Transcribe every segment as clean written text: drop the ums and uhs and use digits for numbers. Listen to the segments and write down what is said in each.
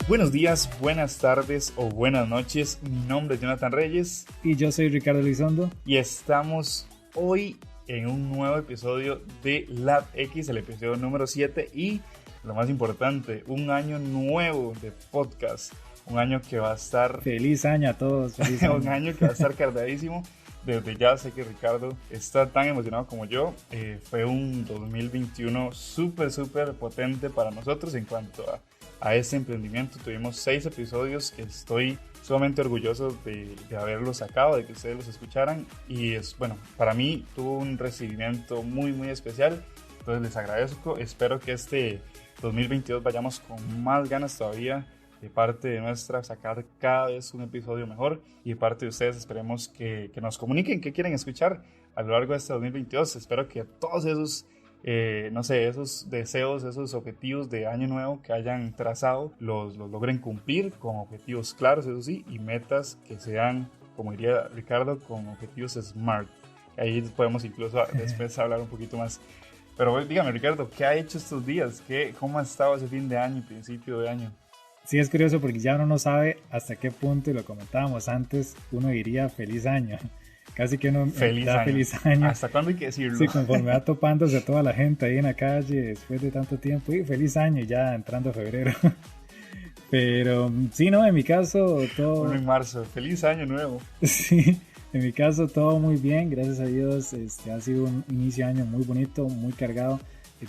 Buenos días, buenas tardes o buenas noches. Mi nombre es Jonathan Reyes. Y yo soy Ricardo Elizondo. Y estamos hoy en un nuevo episodio de Lab X, el episodio número 7. Y lo más importante, un año nuevo de podcast. Un año que va a estar... ¡Feliz año a todos! ¡Feliz año! Un año que va a estar cargadísimo. Desde ya sé que Ricardo está tan emocionado como yo. Fue un 2021 súper potente para nosotros en cuanto a este emprendimiento. Tuvimos 6 episodios que estoy sumamente orgulloso de haberlos sacado, de que ustedes los escucharan. Y para mí tuvo un recibimiento muy especial. Entonces les agradezco. Espero que este 2022 vayamos con más ganas todavía. De parte de nuestra, sacar cada vez un episodio mejor, y de parte de ustedes esperemos que nos comuniquen qué quieren escuchar a lo largo de este 2022. Espero que todos esos, esos deseos, esos objetivos de año nuevo que hayan trazado, los logren cumplir con objetivos claros, eso sí, y metas que sean, como diría Ricardo, con objetivos SMART. Ahí podemos incluso después hablar un poquito más. Pero dígame, Ricardo, ¿qué ha hecho estos días? ¿Cómo ha estado ese fin de año y principio de año? Sí, es curioso porque ya uno no sabe hasta qué punto, y lo comentábamos antes, uno diría feliz año. Casi que uno da feliz año. ¿Hasta cuándo hay que decirlo? Sí, conforme va topándose a toda la gente ahí en la calle después de tanto tiempo. Y feliz año ya entrando a febrero. Pero sí, no, en mi caso todo... Bueno, en marzo, feliz año nuevo. Sí, en mi caso todo muy bien, gracias a Dios. Ha sido un inicio de año muy bonito, muy cargado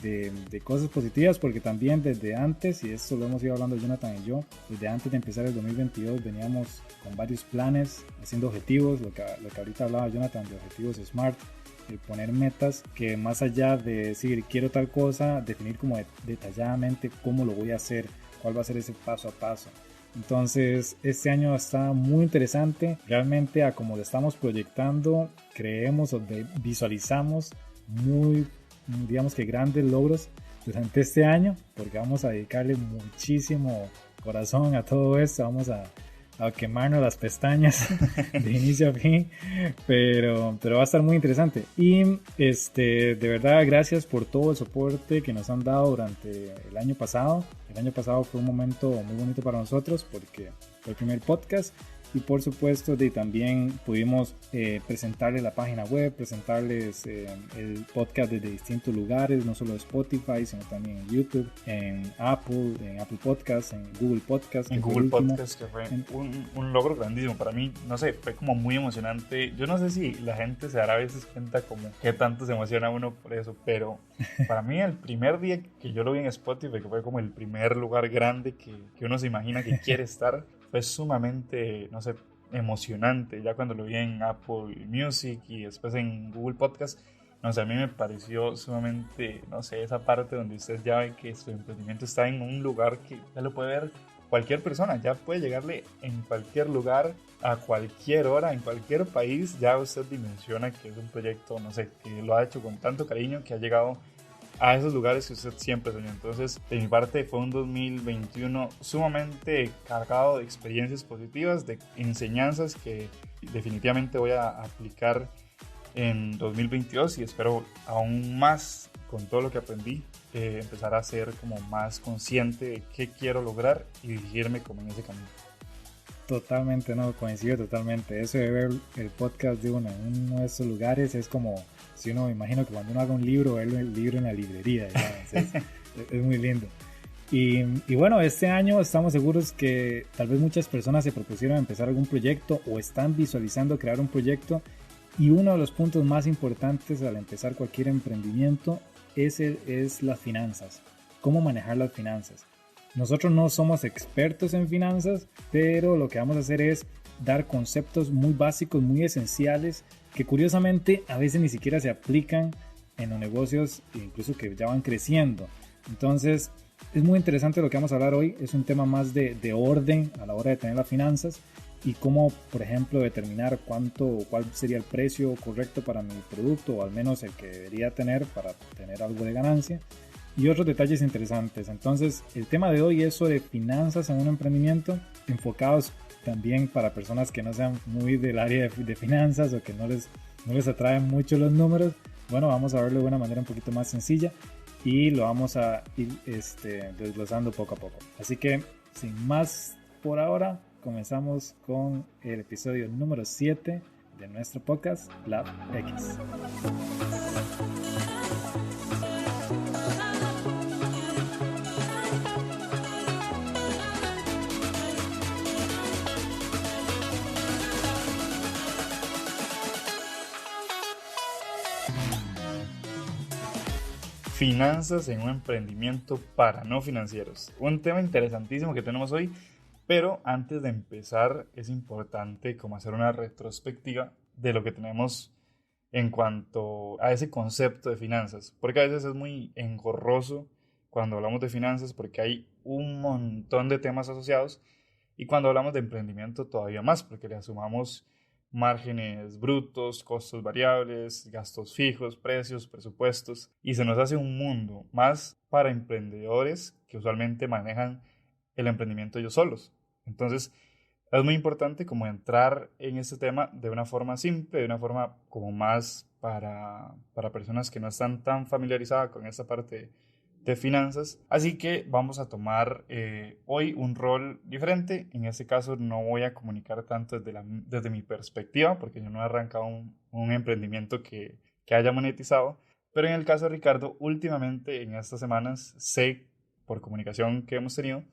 de cosas positivas, porque también desde antes, y esto lo hemos ido hablando Jonathan y yo, desde antes de empezar el 2022 veníamos con varios planes, haciendo objetivos, lo que ahorita hablaba Jonathan de objetivos SMART, de poner metas que más allá de decir quiero tal cosa, definir como detalladamente cómo lo voy a hacer, cuál va a ser ese paso a paso. Entonces este año está muy interesante, realmente a como lo estamos proyectando, creemos o visualizamos digamos que grandes logros durante este año, porque vamos a dedicarle muchísimo corazón a todo esto, vamos a quemarnos las pestañas de inicio a fin, pero va a estar muy interesante. Y de verdad gracias por todo el soporte que nos han dado durante el año pasado. El año pasado fue un momento muy bonito para nosotros porque fue el primer podcast. Y por supuesto también pudimos presentarles la página web, presentarles el podcast desde distintos lugares, no solo de Spotify, sino también en YouTube, en Apple Podcasts, en Google Podcasts. En Google Podcasts, que fue un logro grandísimo. Para mí, no sé, fue como muy emocionante. Yo no sé si la gente se dará a veces cuenta como qué tanto se emociona uno por eso, pero para mí el primer día que yo lo vi en Spotify, que fue como el primer lugar grande que uno se imagina que quiere estar, fue sumamente, no sé, emocionante. Ya cuando lo vi en Apple Music y después en Google Podcast, no sé, a mí me pareció sumamente, no sé, esa parte donde usted ya ve que su emprendimiento está en un lugar que ya lo puede ver cualquier persona, ya puede llegarle en cualquier lugar, a cualquier hora, en cualquier país. Ya usted dimensiona que es un proyecto, no sé, que lo ha hecho con tanto cariño, que ha llegado a esos lugares que usted siempre soñó. Entonces, de mi parte, fue un 2021 sumamente cargado de experiencias positivas, de enseñanzas que definitivamente voy a aplicar en 2022, y espero aún más, con todo lo que aprendí, empezar a ser como más consciente de qué quiero lograr y dirigirme como en ese camino. Totalmente, no, coincido totalmente. Eso de ver el podcast de uno en uno de esos lugares es como si uno, me imagino que cuando uno haga un libro, verlo el libro en la librería, es muy lindo. Y bueno, este año estamos seguros que tal vez muchas personas se propusieron empezar algún proyecto o están visualizando crear un proyecto, y uno de los puntos más importantes al empezar cualquier emprendimiento es las finanzas, cómo manejar las finanzas. Nosotros no somos expertos en finanzas, pero lo que vamos a hacer es dar conceptos muy básicos, muy esenciales, que curiosamente a veces ni siquiera se aplican en los negocios, incluso que ya van creciendo. Entonces es muy interesante lo que vamos a hablar hoy. Es un tema más de orden a la hora de tener las finanzas, y cómo, por ejemplo, determinar cuál sería el precio correcto para mi producto, o al menos el que debería tener para tener algo de ganancia, y otros detalles interesantes. Entonces el tema de hoy es sobre finanzas en un emprendimiento, enfocados también para personas que no sean muy del área de finanzas, o que no les atraen mucho los números. Bueno, vamos a verlo de una manera un poquito más sencilla, y lo vamos a ir desglosando poco a poco. Así que sin más por ahora, comenzamos con el episodio número 7 de nuestro podcast Lab X. Finanzas en un emprendimiento para no financieros. Un tema interesantísimo que tenemos hoy, pero antes de empezar es importante como hacer una retrospectiva de lo que tenemos en cuanto a ese concepto de finanzas, porque a veces es muy engorroso cuando hablamos de finanzas porque hay un montón de temas asociados y cuando hablamos de emprendimiento todavía más porque le sumamos márgenes brutos, costos variables, gastos fijos, precios, presupuestos, y se nos hace un mundo más para emprendedores que usualmente manejan el emprendimiento ellos solos. Entonces, es muy importante como entrar en este tema de una forma simple, de una forma como más para personas que no están tan familiarizadas con esta parte de finanzas. Así que vamos a tomar hoy un rol diferente. En este caso no voy a comunicar tanto desde mi perspectiva, porque yo no he arrancado un emprendimiento que haya monetizado. Pero en el caso de Ricardo, últimamente en estas semanas sé por comunicación que hemos tenido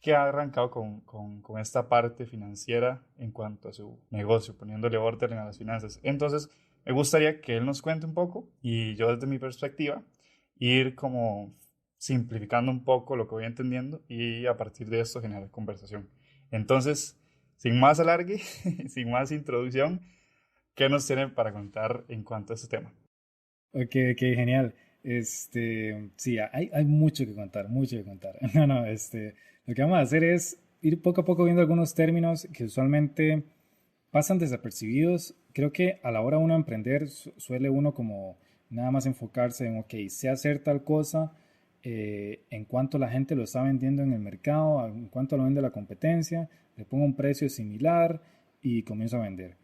que ha arrancado con esta parte financiera en cuanto a su negocio, poniéndole orden a las finanzas. Entonces, me gustaría que él nos cuente un poco y yo desde mi perspectiva ir como simplificando un poco lo que voy entendiendo y a partir de esto generar conversación. Entonces, sin más alargue, sin más introducción, ¿qué nos tienen para contar en cuanto a este tema? Ok, genial. Sí, hay mucho que contar, mucho que contar. No, lo que vamos a hacer es ir poco a poco viendo algunos términos que usualmente pasan desapercibidos. Creo que a la hora de uno emprender suele uno como nada más enfocarse en, ok, sé hacer tal cosa, en cuanto la gente lo está vendiendo en el mercado, en cuanto lo vende la competencia, le pongo un precio similar y comienzo a vender.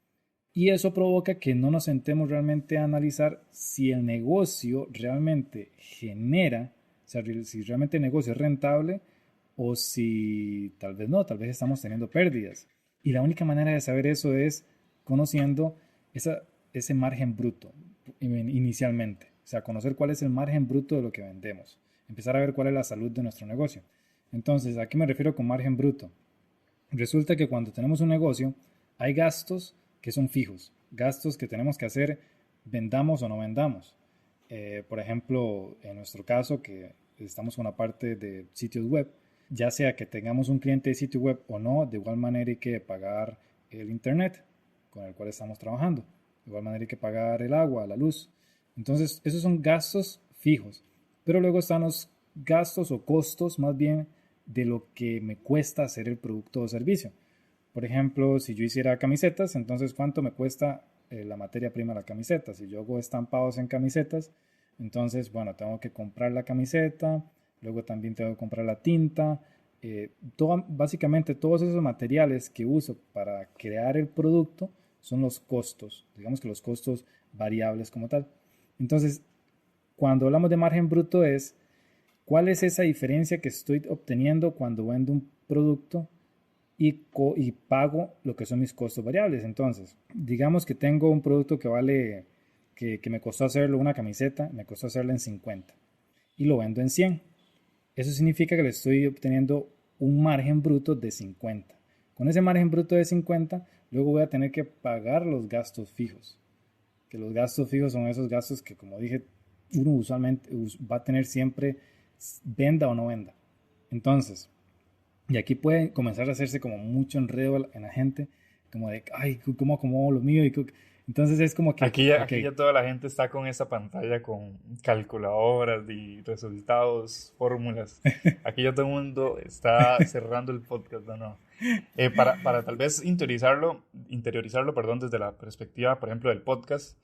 Y eso provoca que no nos sentemos realmente a analizar si el negocio realmente genera, o sea, si realmente el negocio es rentable o si tal vez no, tal vez estamos teniendo pérdidas. Y la única manera de saber eso es conociendo ese margen bruto inicialmente. O sea, conocer cuál es el margen bruto de lo que vendemos. Empezar a ver cuál es la salud de nuestro negocio. Entonces, ¿a qué me refiero con margen bruto? Resulta que cuando tenemos un negocio, hay gastos que son fijos, gastos que tenemos que hacer, vendamos o no vendamos. Por ejemplo, en nuestro caso, que estamos con la parte de sitios web, ya sea que tengamos un cliente de sitio web o no, de igual manera hay que pagar el internet con el cual estamos trabajando. De igual manera hay que pagar el agua, la luz. Entonces, esos son gastos fijos. Pero luego están los gastos o costos más bien de lo que me cuesta hacer el producto o servicio. Por ejemplo, si yo hiciera camisetas, entonces ¿cuánto me cuesta la materia prima de la camiseta? Si yo hago estampados en camisetas, entonces, bueno, tengo que comprar la camiseta, luego también tengo que comprar la tinta, básicamente todos esos materiales que uso para crear el producto son los costos, digamos que los costos variables como tal. Entonces, cuando hablamos de margen bruto es, ¿cuál es esa diferencia que estoy obteniendo cuando vendo un producto y pago lo que son mis costos variables? Entonces, digamos que tengo un producto que vale, que me costó hacerlo, una camiseta, me costó hacerla en 50 y lo vendo en 100. Eso significa que le estoy obteniendo un margen bruto de 50. Con ese margen bruto de 50, luego voy a tener que pagar los gastos fijos. Que los gastos fijos son esos gastos que, como dije, uno usualmente va a tener siempre, venda o no venda. Entonces, y aquí puede comenzar a hacerse como mucho enredo en la gente, como de, ay, ¿cómo acomodo lo mío? Entonces es como que, Aquí ya toda la gente está con esa pantalla con calculadoras y resultados, fórmulas. Aquí ya todo el mundo está cerrando el podcast, ¿no? Para tal vez interiorizarlo, perdón, desde la perspectiva, por ejemplo, del podcast.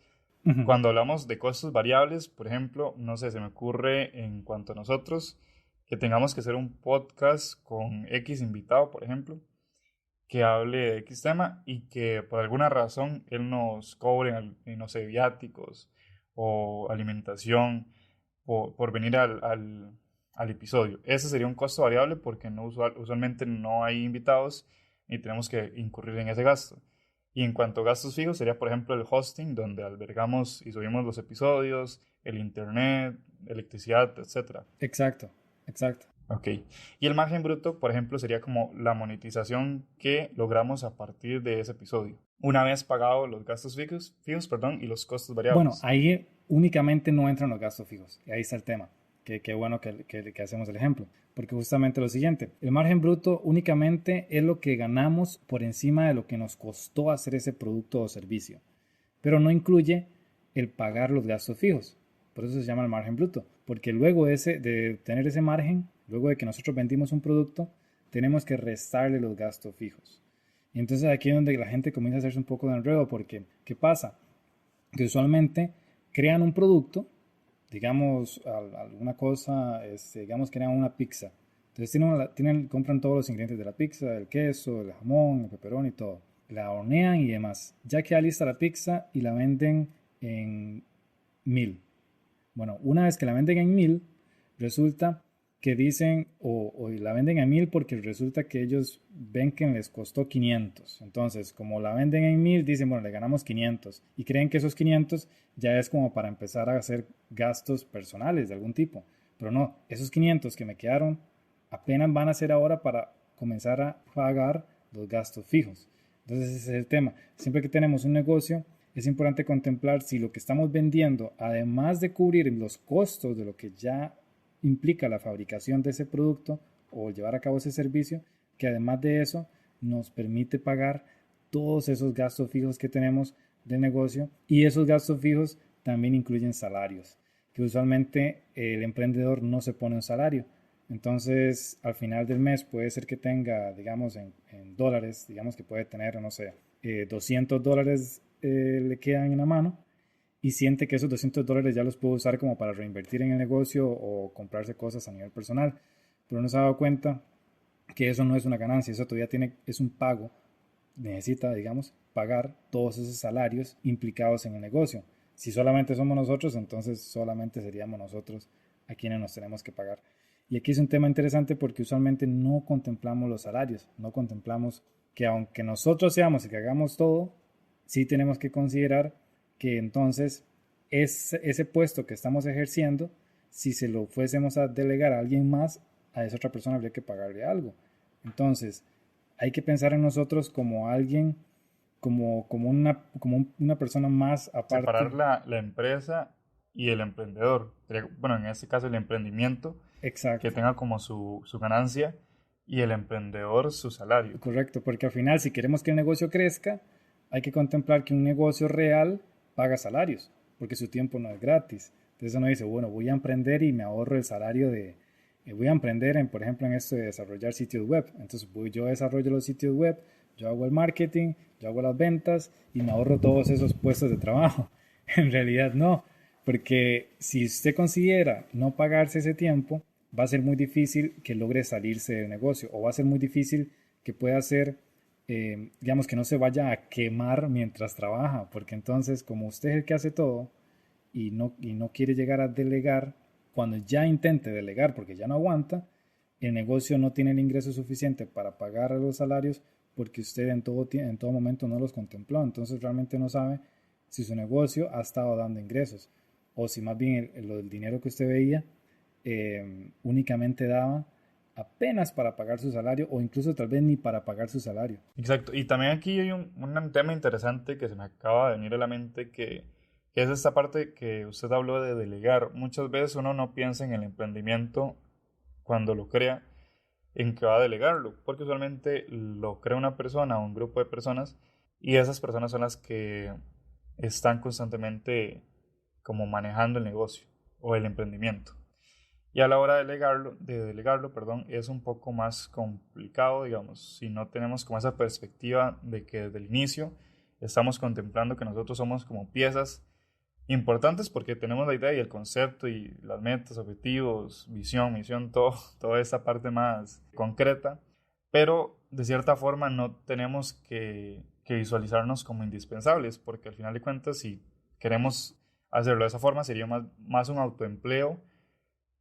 Cuando hablamos de costos variables, por ejemplo, no sé, se me ocurre en cuanto a nosotros que tengamos que hacer un podcast con X invitado, por ejemplo, que hable de X tema y que por alguna razón él nos cobre, no sé, viáticos o alimentación por venir al episodio. Ese sería un costo variable porque usualmente no hay invitados y tenemos que incurrir en ese gasto. Y en cuanto a gastos fijos, sería por ejemplo el hosting, donde albergamos y subimos los episodios, el internet, electricidad, etcétera. Exacto, exacto. Ok. Y el margen bruto, por ejemplo, sería como la monetización que logramos a partir de ese episodio. Una vez pagados los gastos fijos, perdón, y los costos Bueno, variables. ahí únicamente no entran los gastos fijos. Y ahí está el tema. Qué bueno que hacemos el ejemplo. Porque justamente lo siguiente, el margen bruto únicamente es lo que ganamos por encima de lo que nos costó hacer ese producto o servicio. Pero no incluye el pagar los gastos fijos. Por eso se llama el margen bruto. Porque luego de tener ese margen, luego de que nosotros vendimos un producto, tenemos que restarle los gastos fijos. Y entonces aquí es donde la gente comienza a hacerse un poco de enredo. Porque, ¿qué pasa? Que usualmente crean un producto, digamos, alguna cosa, digamos, crean una pizza. Entonces compran todos los ingredientes de la pizza, el queso, el jamón, el pepperoni y todo. La hornean y demás. Ya queda lista la pizza y la venden en 1000. Bueno, una vez que la venden en 1000, resulta que dicen, o la venden a 1000 porque resulta que ellos ven que les costó 500. Entonces, como la venden en 1000, dicen, bueno, le ganamos 500. Y creen que esos 500 ya es como para empezar a hacer gastos personales de algún tipo. Pero no, esos 500 que me quedaron apenas van a ser ahora para comenzar a pagar los gastos fijos. Entonces, ese es el tema. Siempre que tenemos un negocio, es importante contemplar si lo que estamos vendiendo, además de cubrir los costos de lo que ya implica la fabricación de ese producto o llevar a cabo ese servicio, que además de eso nos permite pagar todos esos gastos fijos que tenemos de negocio, y esos gastos fijos también incluyen salarios, que usualmente el emprendedor no se pone un salario. Entonces, al final del mes puede ser que tenga, digamos, en dólares, digamos que puede tener, no sé, $200 le quedan en la mano, y siente que esos $200 ya los puede usar como para reinvertir en el negocio o comprarse cosas a nivel personal. Pero no se ha dado cuenta que eso no es una ganancia, eso todavía es un pago. Necesita, digamos, pagar todos esos salarios implicados en el negocio. Si solamente somos nosotros, entonces solamente seríamos nosotros a quienes nos tenemos que pagar. Y aquí es un tema interesante porque usualmente no contemplamos los salarios, no contemplamos que aunque nosotros seamos y que hagamos todo, sí tenemos que considerar que entonces ese puesto que estamos ejerciendo, si se lo fuésemos a delegar a alguien más, a esa otra persona habría que pagarle algo. Entonces, hay que pensar en nosotros como alguien, como una persona más aparte. Separar la empresa y el emprendedor. Bueno, en este caso el emprendimiento, que Exacto, tenga como su ganancia y el emprendedor su salario. correcto, porque al final si queremos que el negocio crezca, hay que contemplar que un negocio real paga salarios, porque su tiempo no es gratis. Entonces uno dice, bueno, voy a emprender y me ahorro el salario voy a emprender, por ejemplo, en esto de desarrollar sitios web. Entonces yo desarrollo los sitios web, yo hago el marketing, yo hago las ventas y me ahorro todos esos puestos de trabajo. En realidad no, porque si usted considera no pagarse ese tiempo, va a ser muy difícil que logre salirse del negocio, o va a ser muy difícil que pueda hacer, digamos, que no se vaya a quemar mientras trabaja, porque entonces como usted es el que hace todo y no quiere llegar a delegar, cuando ya intente delegar porque ya no aguanta, el negocio no tiene el ingreso suficiente para pagar los salarios porque usted en todo momento no los contempló. Entonces realmente no sabe si su negocio ha estado dando ingresos o si más bien el dinero que usted veía únicamente daba apenas para pagar su salario, o incluso tal vez ni para pagar su salario. Exacto. Y también aquí hay un tema interesante que se me acaba de venir a la mente, que es esta parte que usted habló de delegar. Muchas veces uno no piensa en el emprendimiento cuando lo crea, en que va a delegarlo, porque usualmente lo crea una persona o un grupo de personas, y esas personas son las que están constantemente como manejando el negocio o el emprendimiento. Y a la hora de delegarlo, perdón, es un poco más complicado, digamos, si no tenemos como esa perspectiva de que desde el inicio estamos contemplando que nosotros somos como piezas importantes porque tenemos la idea y el concepto y las metas, objetivos, visión, misión, toda esta parte más concreta, pero de cierta forma no tenemos que visualizarnos como indispensables, porque al final de cuentas, si queremos hacerlo de esa forma, sería más un autoempleo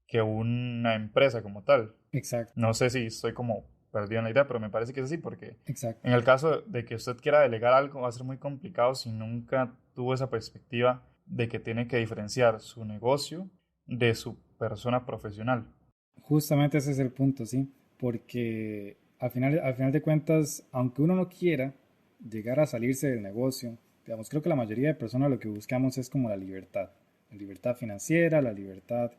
que una empresa como tal. Exacto, No sé si estoy como perdido en la idea, pero me parece que es así porque exacto. en el caso de que usted quiera delegar algo va a ser muy complicado si nunca tuvo esa perspectiva de que tiene que diferenciar su negocio de su persona profesional. Justamente ese es el punto, sí, porque al final de cuentas, aunque uno no quiera llegar a salirse del negocio, digamos, creo que la mayoría de personas lo que buscamos es como la libertad financiera, la libertad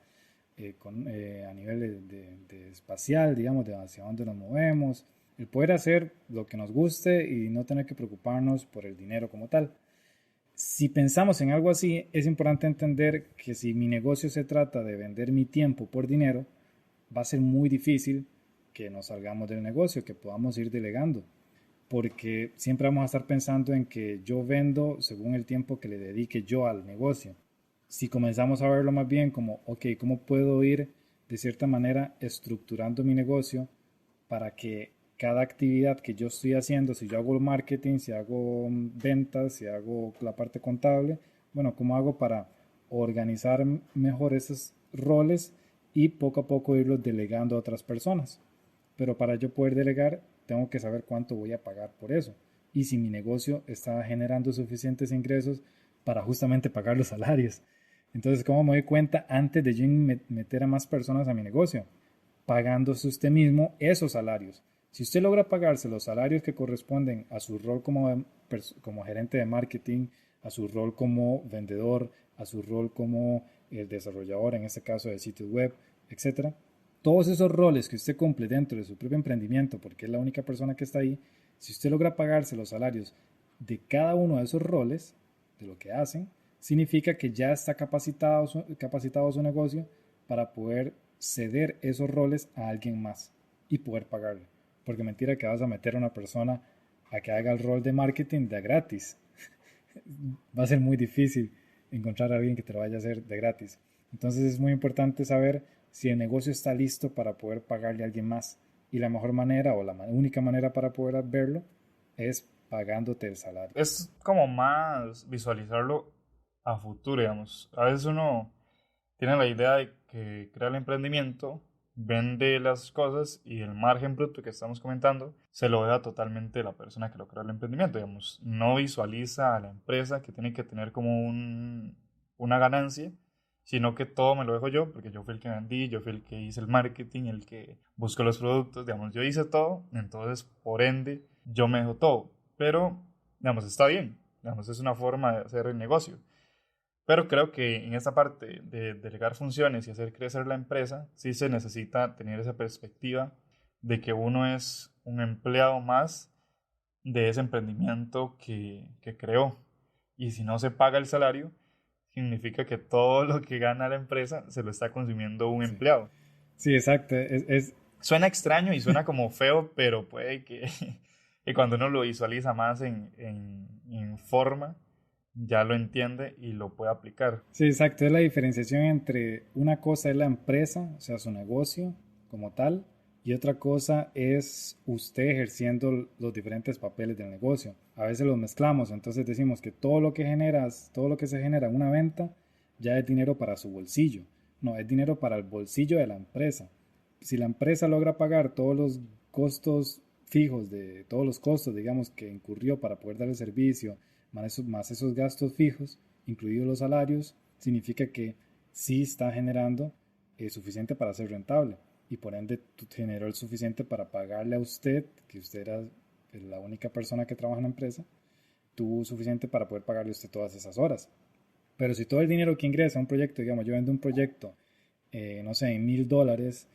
a nivel de espacial, digamos, de hacia dónde nos movemos, el poder hacer lo que nos guste y no tener que preocuparnos por el dinero como tal. Si pensamos en algo así, es importante entender que si mi negocio se trata de vender mi tiempo por dinero, va a ser muy difícil que nos salgamos del negocio, que podamos ir delegando, porque siempre vamos a estar pensando en que yo vendo según el tiempo que le dedique yo al negocio. Si comenzamos a verlo más bien como, ok, ¿cómo puedo ir de cierta manera estructurando mi negocio para que cada actividad que yo estoy haciendo, si yo hago marketing, si hago ventas, si hago la parte contable, bueno, ¿cómo hago para organizar mejor esos roles y poco a poco irlos delegando a otras personas? Pero para yo poder delegar, tengo que saber cuánto voy a pagar por eso. Y si mi negocio está generando suficientes ingresos para justamente pagar los salarios. Entonces, ¿cómo me doy cuenta antes de yo meter a más personas a mi negocio? Pagándose usted mismo esos salarios. Si usted logra pagarse los salarios que corresponden a su rol como gerente de marketing, a su rol como vendedor, a su rol como el desarrollador, en este caso de sitios web, etcétera, todos esos roles que usted cumple dentro de su propio emprendimiento, porque es la única persona que está ahí, si usted logra pagarse los salarios de cada uno de esos roles, de lo que hacen, significa que ya está capacitado su negocio para poder ceder esos roles a alguien más y poder pagarle. Porque mentira que vas a meter a una persona a que haga el rol de marketing de gratis. Va a ser muy difícil encontrar a alguien que te lo vaya a hacer de gratis. Entonces es muy importante saber si el negocio está listo para poder pagarle a alguien más. Y la mejor manera o la única manera para poder verlo es pagándote el salario. Es como más visualizarlo a futuro, digamos. A veces uno tiene la idea de que crea el emprendimiento, vende las cosas y el margen bruto que estamos comentando se lo da totalmente la persona que lo crea el emprendimiento, digamos. No visualiza a la empresa que tiene que tener como una ganancia, sino que todo me lo dejo yo, porque yo fui el que vendí, yo fui el que hice el marketing, el que buscó los productos, digamos, yo hice todo, entonces por ende yo me dejo todo, pero digamos, está bien, digamos, es una forma de hacer el negocio. Pero creo que en esta parte de delegar funciones y hacer crecer la empresa, sí se necesita tener esa perspectiva de que uno es un empleado más de ese emprendimiento que creó. Y si no se paga el salario, significa que todo lo que gana la empresa se lo está consumiendo un Sí, empleado. sí, exacto. Suena extraño y suena como feo, pero puede que, que cuando uno lo visualiza más en forma, ya lo entiende y lo puede aplicar. Sí, exacto. Es la diferenciación entre una cosa es la empresa, o sea, su negocio como tal, y otra cosa es usted ejerciendo los diferentes papeles del negocio. A veces los mezclamos, entonces decimos que todo lo que generas, todo lo que se genera en una venta, ya es dinero para su bolsillo. No, es dinero para el bolsillo de la empresa. Si la empresa logra pagar todos los costos fijos de todos los costos, digamos, que incurrió para poder dar el servicio, más esos gastos fijos, incluidos los salarios, significa que sí está generando suficiente para ser rentable y por ende generó el suficiente para pagarle a usted, que usted era la única persona que trabaja en la empresa, tuvo suficiente para poder pagarle a usted todas esas horas. Pero si todo el dinero que ingresa a un proyecto, digamos, yo vendo un proyecto, no sé, en $1000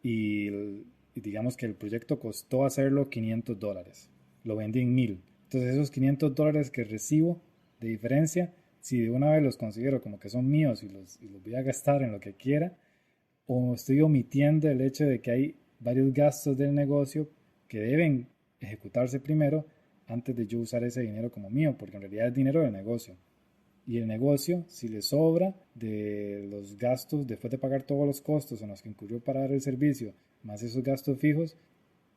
y, y digamos que el proyecto costó hacerlo $500, lo vendí en 1000. Entonces esos $500 que recibo de diferencia, si de una vez los considero como que son míos y los voy a gastar en lo que quiera, o estoy omitiendo el hecho de que hay varios gastos del negocio que deben ejecutarse primero antes de yo usar ese dinero como mío, porque en realidad es dinero del negocio. Y el negocio, si le sobra de los gastos, después de pagar todos los costos en los que incurrió para dar el servicio, más esos gastos fijos,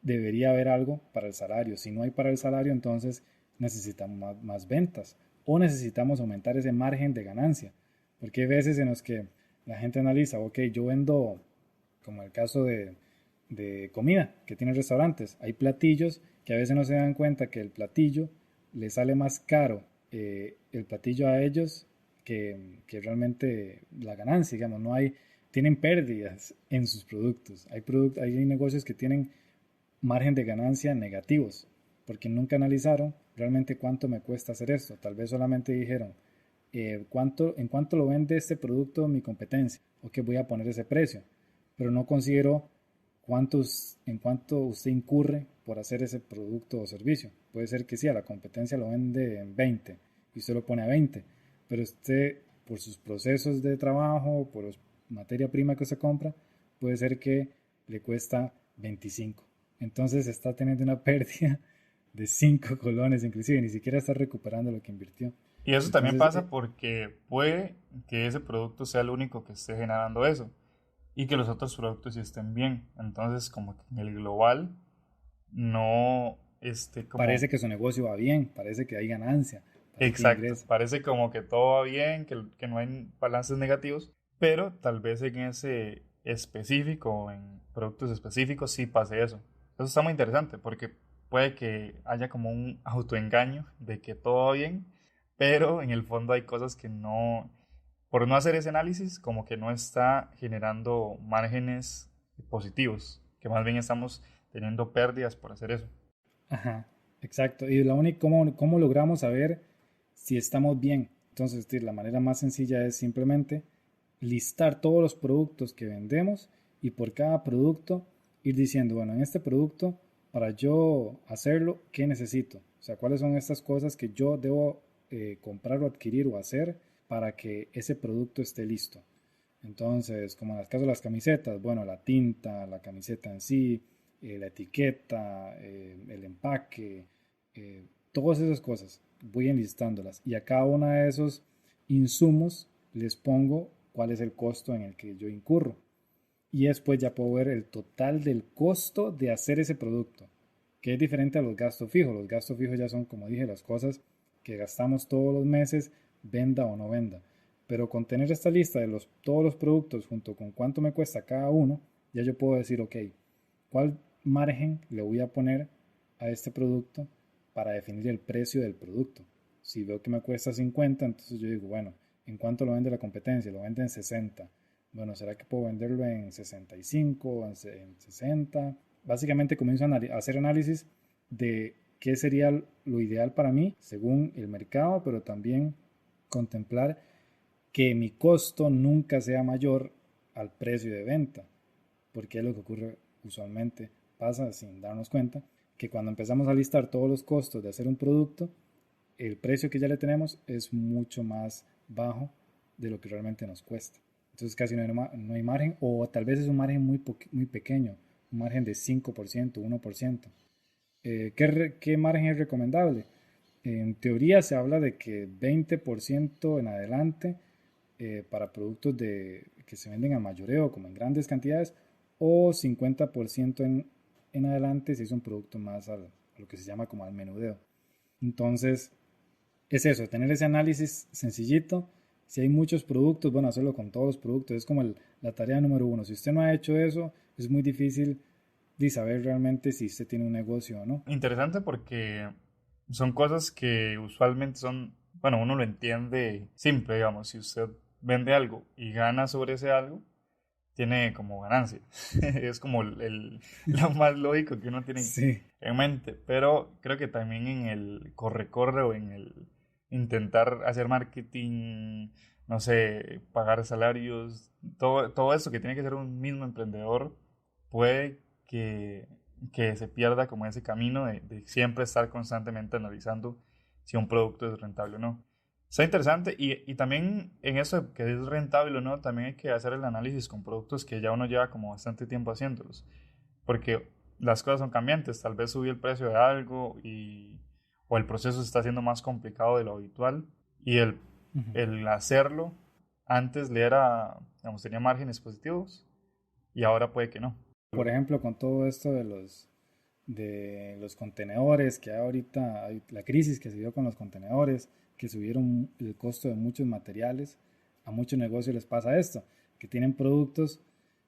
debería haber algo para el salario. Si no hay para el salario, entonces necesitamos más ventas o necesitamos aumentar ese margen de ganancia. Porque hay veces en los que La gente analiza, ok, yo vendo, como el caso de comida que tienen restaurantes, hay platillos que a veces no se dan cuenta que el platillo le sale más caro el platillo a ellos que realmente la ganancia, digamos, no hay, tienen pérdidas en sus productos. Hay negocios que tienen margen de ganancia negativos, porque nunca analizaron realmente cuánto me cuesta hacer esto. Tal vez solamente dijeron, en cuánto lo vende este producto mi competencia, o que voy a poner ese precio, pero no considero en cuánto usted incurre por hacer ese producto o servicio. Puede ser que sí, a la competencia lo vende en 20 y usted lo pone a 20, pero usted por sus procesos de trabajo, por la materia prima que usted compra, puede ser que le cuesta 25. Entonces está teniendo una pérdida de 5 colones, inclusive ni siquiera está recuperando lo que invirtió. Y eso también Entonces, pasa porque puede que ese producto sea el único que esté generando eso y que los otros productos sí estén bien. Entonces, como que en el global no esté como parece que su negocio va bien, parece que hay ganancia, parece que exacto. ingresa. Parece como que todo va bien, que no hay balances negativos, pero tal vez en ese específico, en productos específicos, sí pase eso. Eso está muy interesante porque puede que haya como un autoengaño de que todo va bien, pero en el fondo hay cosas que no, por no hacer ese análisis, como que no está generando márgenes positivos, que más bien estamos teniendo pérdidas por hacer eso. Ajá, exacto. Y la única, ¿cómo logramos saber si estamos bien? Entonces, la manera más sencilla es simplemente listar todos los productos que vendemos y por cada producto ir diciendo, bueno, en este producto, para yo hacerlo, ¿qué necesito? O sea, ¿cuáles son estas cosas que yo debo comprar o adquirir o hacer para que ese producto esté listo? Entonces, como en el caso de las camisetas, bueno, la tinta, la camiseta en sí, la etiqueta, el empaque, todas esas cosas, voy enlistándolas y a cada uno de esos insumos les pongo cuál es el costo en el que yo incurro. Y después ya puedo ver el total del costo de hacer ese producto, que es diferente a los gastos fijos. Los gastos fijos ya son, como dije, las cosas que gastamos todos los meses, venda o no venda. Pero con tener esta lista de todos los productos junto con cuánto me cuesta cada uno, ya yo puedo decir, ok, ¿cuál margen le voy a poner a este producto para definir el precio del producto? Si veo que me cuesta 50, entonces yo digo, bueno, ¿en cuánto lo vende la competencia? Lo vende en 60. Bueno, ¿será que puedo venderlo en 65, en 60? Básicamente comienzo a hacer análisis de qué sería lo ideal para mí según el mercado, pero también contemplar que mi costo nunca sea mayor al precio de venta, porque es lo que ocurre usualmente, pasa sin darnos cuenta, que cuando empezamos a listar todos los costos de hacer un producto, el precio que ya le tenemos es mucho más bajo de lo que realmente nos cuesta. Entonces casi no hay margen, o tal vez es un margen muy pequeño, un margen de 5%, 1%. ¿Qué margen es recomendable? En teoría se habla de que 20% en adelante para productos que se venden a mayoreo, como en grandes cantidades, o 50% en adelante si es un producto más a lo que se llama como al menudeo. Entonces, es eso, tener ese análisis sencillito. Si hay muchos productos, bueno, hacerlo con todos los productos. Es como la tarea número uno. Si usted no ha hecho eso, es muy difícil de saber realmente si usted tiene un negocio o no. Interesante porque son cosas que usualmente son, bueno, uno lo entiende simple, digamos, si usted vende algo y gana sobre ese algo, tiene como ganancia. Es como lo más lógico que uno tiene Sí, en mente, pero creo que también en el corre-corre o en el intentar hacer marketing, no sé, pagar salarios, todo eso que tiene que ser un mismo emprendedor, puede que se pierda como ese camino de siempre estar constantemente analizando si un producto es rentable o no. Está interesante y también en eso de que es rentable o no, también hay que hacer el análisis con productos que ya uno lleva como bastante tiempo haciéndolos, porque las cosas son cambiantes, tal vez subió el precio de algo o el proceso se está haciendo más complicado de lo habitual y uh-huh. el hacerlo antes le era, digamos, tenía márgenes positivos y ahora puede que no. Por ejemplo, con todo esto de los contenedores, que ahorita hay la crisis que se dio con los contenedores, que subieron el costo de muchos materiales, a muchos negocios les pasa esto. que tienen productos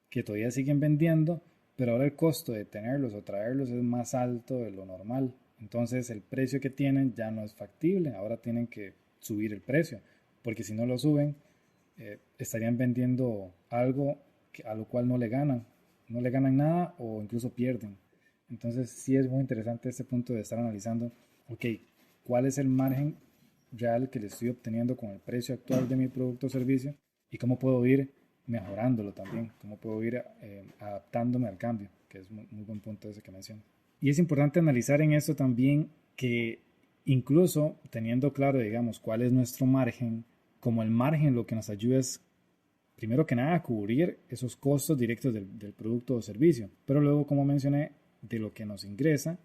que todavía siguen vendiendo, pero ahora el costo de tenerlos o traerlos es más alto de lo normal. Entonces el precio que tienen ya no es factible, ahora tienen que subir el precio, porque si no lo suben, estarían vendiendo algo a lo cual no le ganan nada o incluso pierden. Entonces sí es muy interesante este punto de estar analizando, ok, ¿cuál es el margen real que le estoy obteniendo con el precio actual de mi producto o servicio? Y cómo puedo ir mejorándolo también, cómo puedo ir adaptándome al cambio, que es muy buen punto ese que menciono. Y es importante analizar en esto también que incluso teniendo claro, digamos, cuál es nuestro margen, como el margen lo que nos ayuda es, primero que nada, a cubrir esos costos directos del producto o servicio. Pero luego, como mencioné, de lo que nos ingresa,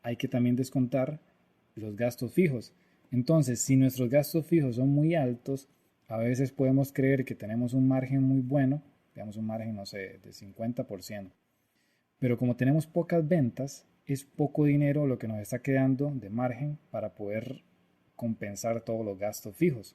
hay que también descontar los gastos fijos. Entonces, si nuestros gastos fijos son muy altos, a veces podemos creer que tenemos un margen muy bueno, digamos un margen, no sé, de 50%. Pero como tenemos pocas ventas, es poco dinero lo que nos está quedando de margen para poder compensar todos los gastos fijos.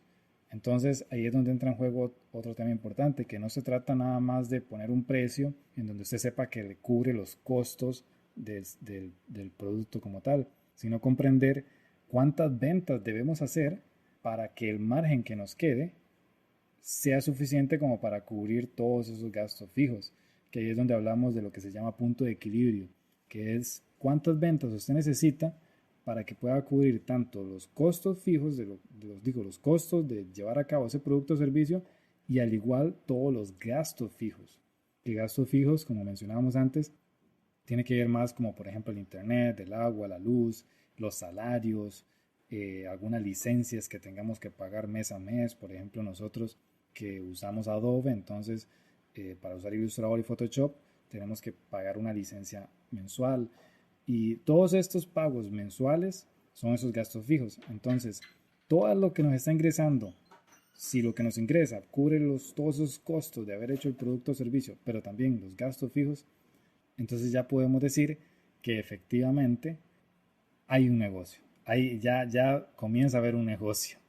Entonces ahí es donde entra en juego otro tema importante, que no se trata nada más de poner un precio en donde usted sepa que le cubre los costos del producto como tal, sino comprender cuántas ventas debemos hacer para que el margen que nos quede sea suficiente como para cubrir todos esos gastos fijos, que ahí es donde hablamos de lo que se llama punto de equilibrio, que es cuántas ventas usted necesita para que pueda cubrir tanto los costos fijos, los costos de llevar a cabo ese producto o servicio, y al igual todos los gastos fijos. Y gastos fijos, como mencionábamos antes, tiene que ver más como por ejemplo el internet, el agua, la luz, los salarios, algunas licencias que tengamos que pagar mes a mes. Por ejemplo, nosotros que usamos Adobe, entonces para usar Illustrator y Photoshop tenemos que pagar una licencia mensual, y todos estos pagos mensuales son esos gastos fijos. Entonces todo lo que nos está ingresando, si lo que nos ingresa cubre todos esos costos de haber hecho el producto o servicio, pero también los gastos fijos, entonces ya podemos decir que efectivamente hay un negocio. Ahí ya comienza a haber un negocio.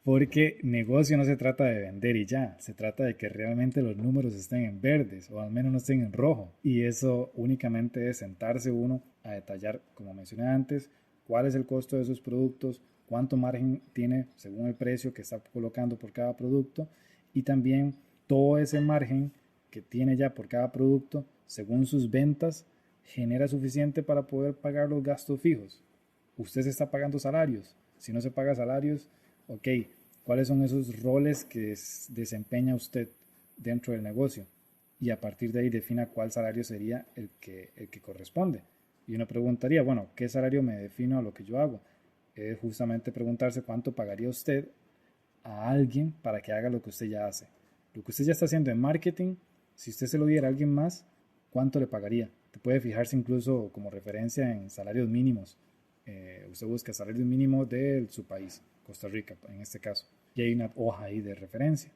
Porque negocio no se trata de vender y ya, se trata de que realmente los números estén en verdes o al menos no estén en rojo. Y eso únicamente es sentarse uno a detallar, como mencioné antes, cuál es el costo de esos productos, cuánto margen tiene según el precio que está colocando por cada producto, y también todo ese margen que tiene ya por cada producto, según sus ventas, genera suficiente para poder pagar los gastos fijos. Usted se está pagando salarios. Si no se paga salarios, ok, ¿cuáles son esos roles que desempeña usted dentro del negocio? Y a partir de ahí defina cuál salario sería el que corresponde. Y uno preguntaría, bueno, ¿qué salario me defino a lo que yo hago? Es justamente preguntarse cuánto pagaría usted a alguien para que haga lo que usted ya hace. Lo que usted ya está haciendo en marketing, si usted se lo diera a alguien más, ¿cuánto le pagaría? Te puede fijarse incluso como referencia en salarios mínimos. Usted busca salarios mínimos de su país, Costa Rica en este caso, y hay una hoja ahí de referencia.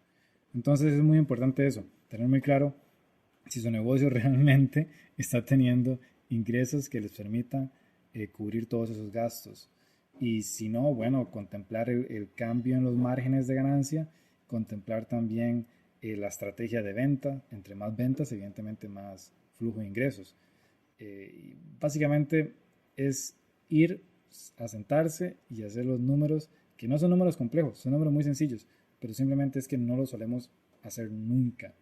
Entonces es muy importante eso, tener muy claro si su negocio realmente está teniendo ingresos que les permitan cubrir todos esos gastos. Y si no, bueno, contemplar el cambio en los márgenes de ganancia, contemplar también la estrategia de venta. Entre más ventas, evidentemente más flujo de ingresos. Básicamente es ir a sentarse y hacer los números, que no son números complejos, son números muy sencillos, pero simplemente es que no los solemos hacer nunca,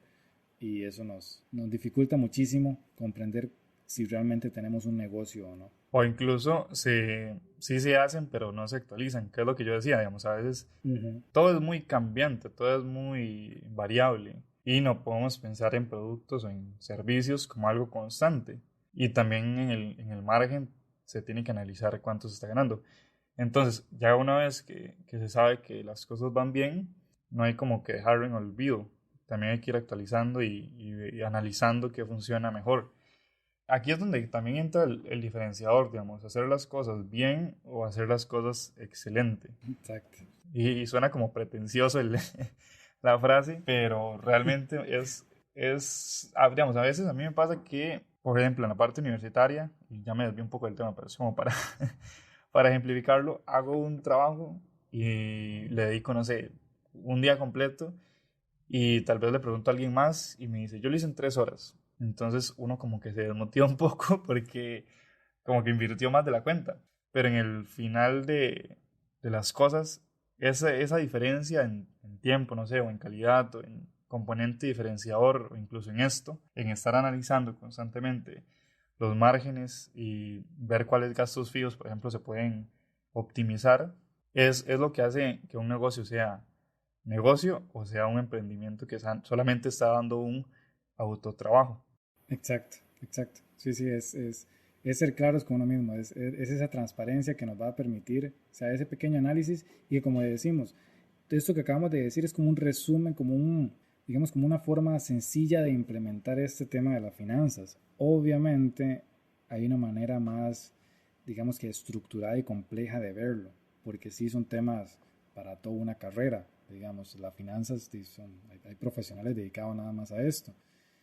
y eso nos dificulta muchísimo comprender si realmente tenemos un negocio o no. O incluso sí se hacen, pero no se actualizan, que es lo que yo decía, digamos, a veces todo es muy cambiante, todo es muy variable y no podemos pensar en productos o en servicios como algo constante. Y también en el margen se tiene que analizar cuánto se está ganando. Entonces, ya una vez que se sabe que las cosas van bien, no hay como que dejarlo en olvido. También hay que ir actualizando y analizando qué funciona mejor. Aquí es donde también entra el diferenciador, digamos, hacer las cosas bien o hacer las cosas excelente. Exacto. Y suena como pretencioso la frase, pero realmente digamos, a veces a mí me pasa que, por ejemplo, en la parte universitaria, y ya me desvío un poco del tema, pero es como para, para ejemplificarlo, hago un trabajo y le dedico, no sé, un día completo y tal vez le pregunto a alguien más y me dice, yo lo hice en 3 horas. Entonces uno como que se desmotiva un poco porque como que invirtió más de la cuenta. Pero en el final de las cosas, esa diferencia en tiempo, no sé, o en calidad, o en componente diferenciador, o incluso en esto, en estar analizando constantemente los márgenes y ver cuáles gastos fijos, por ejemplo, se pueden optimizar, es lo que hace que un negocio sea negocio o sea un emprendimiento que solamente está dando un autotrabajo. Exacto, exacto. Sí, sí, es ser claros con uno mismo, es esa transparencia que nos va a permitir, o sea, ese pequeño análisis y que como decimos, esto que acabamos de decir es como un resumen, como un, digamos, como una forma sencilla de implementar este tema de las finanzas. Obviamente hay una manera más, digamos que estructurada y compleja de verlo, porque sí son temas para toda una carrera, digamos, las finanzas hay profesionales dedicados nada más a esto.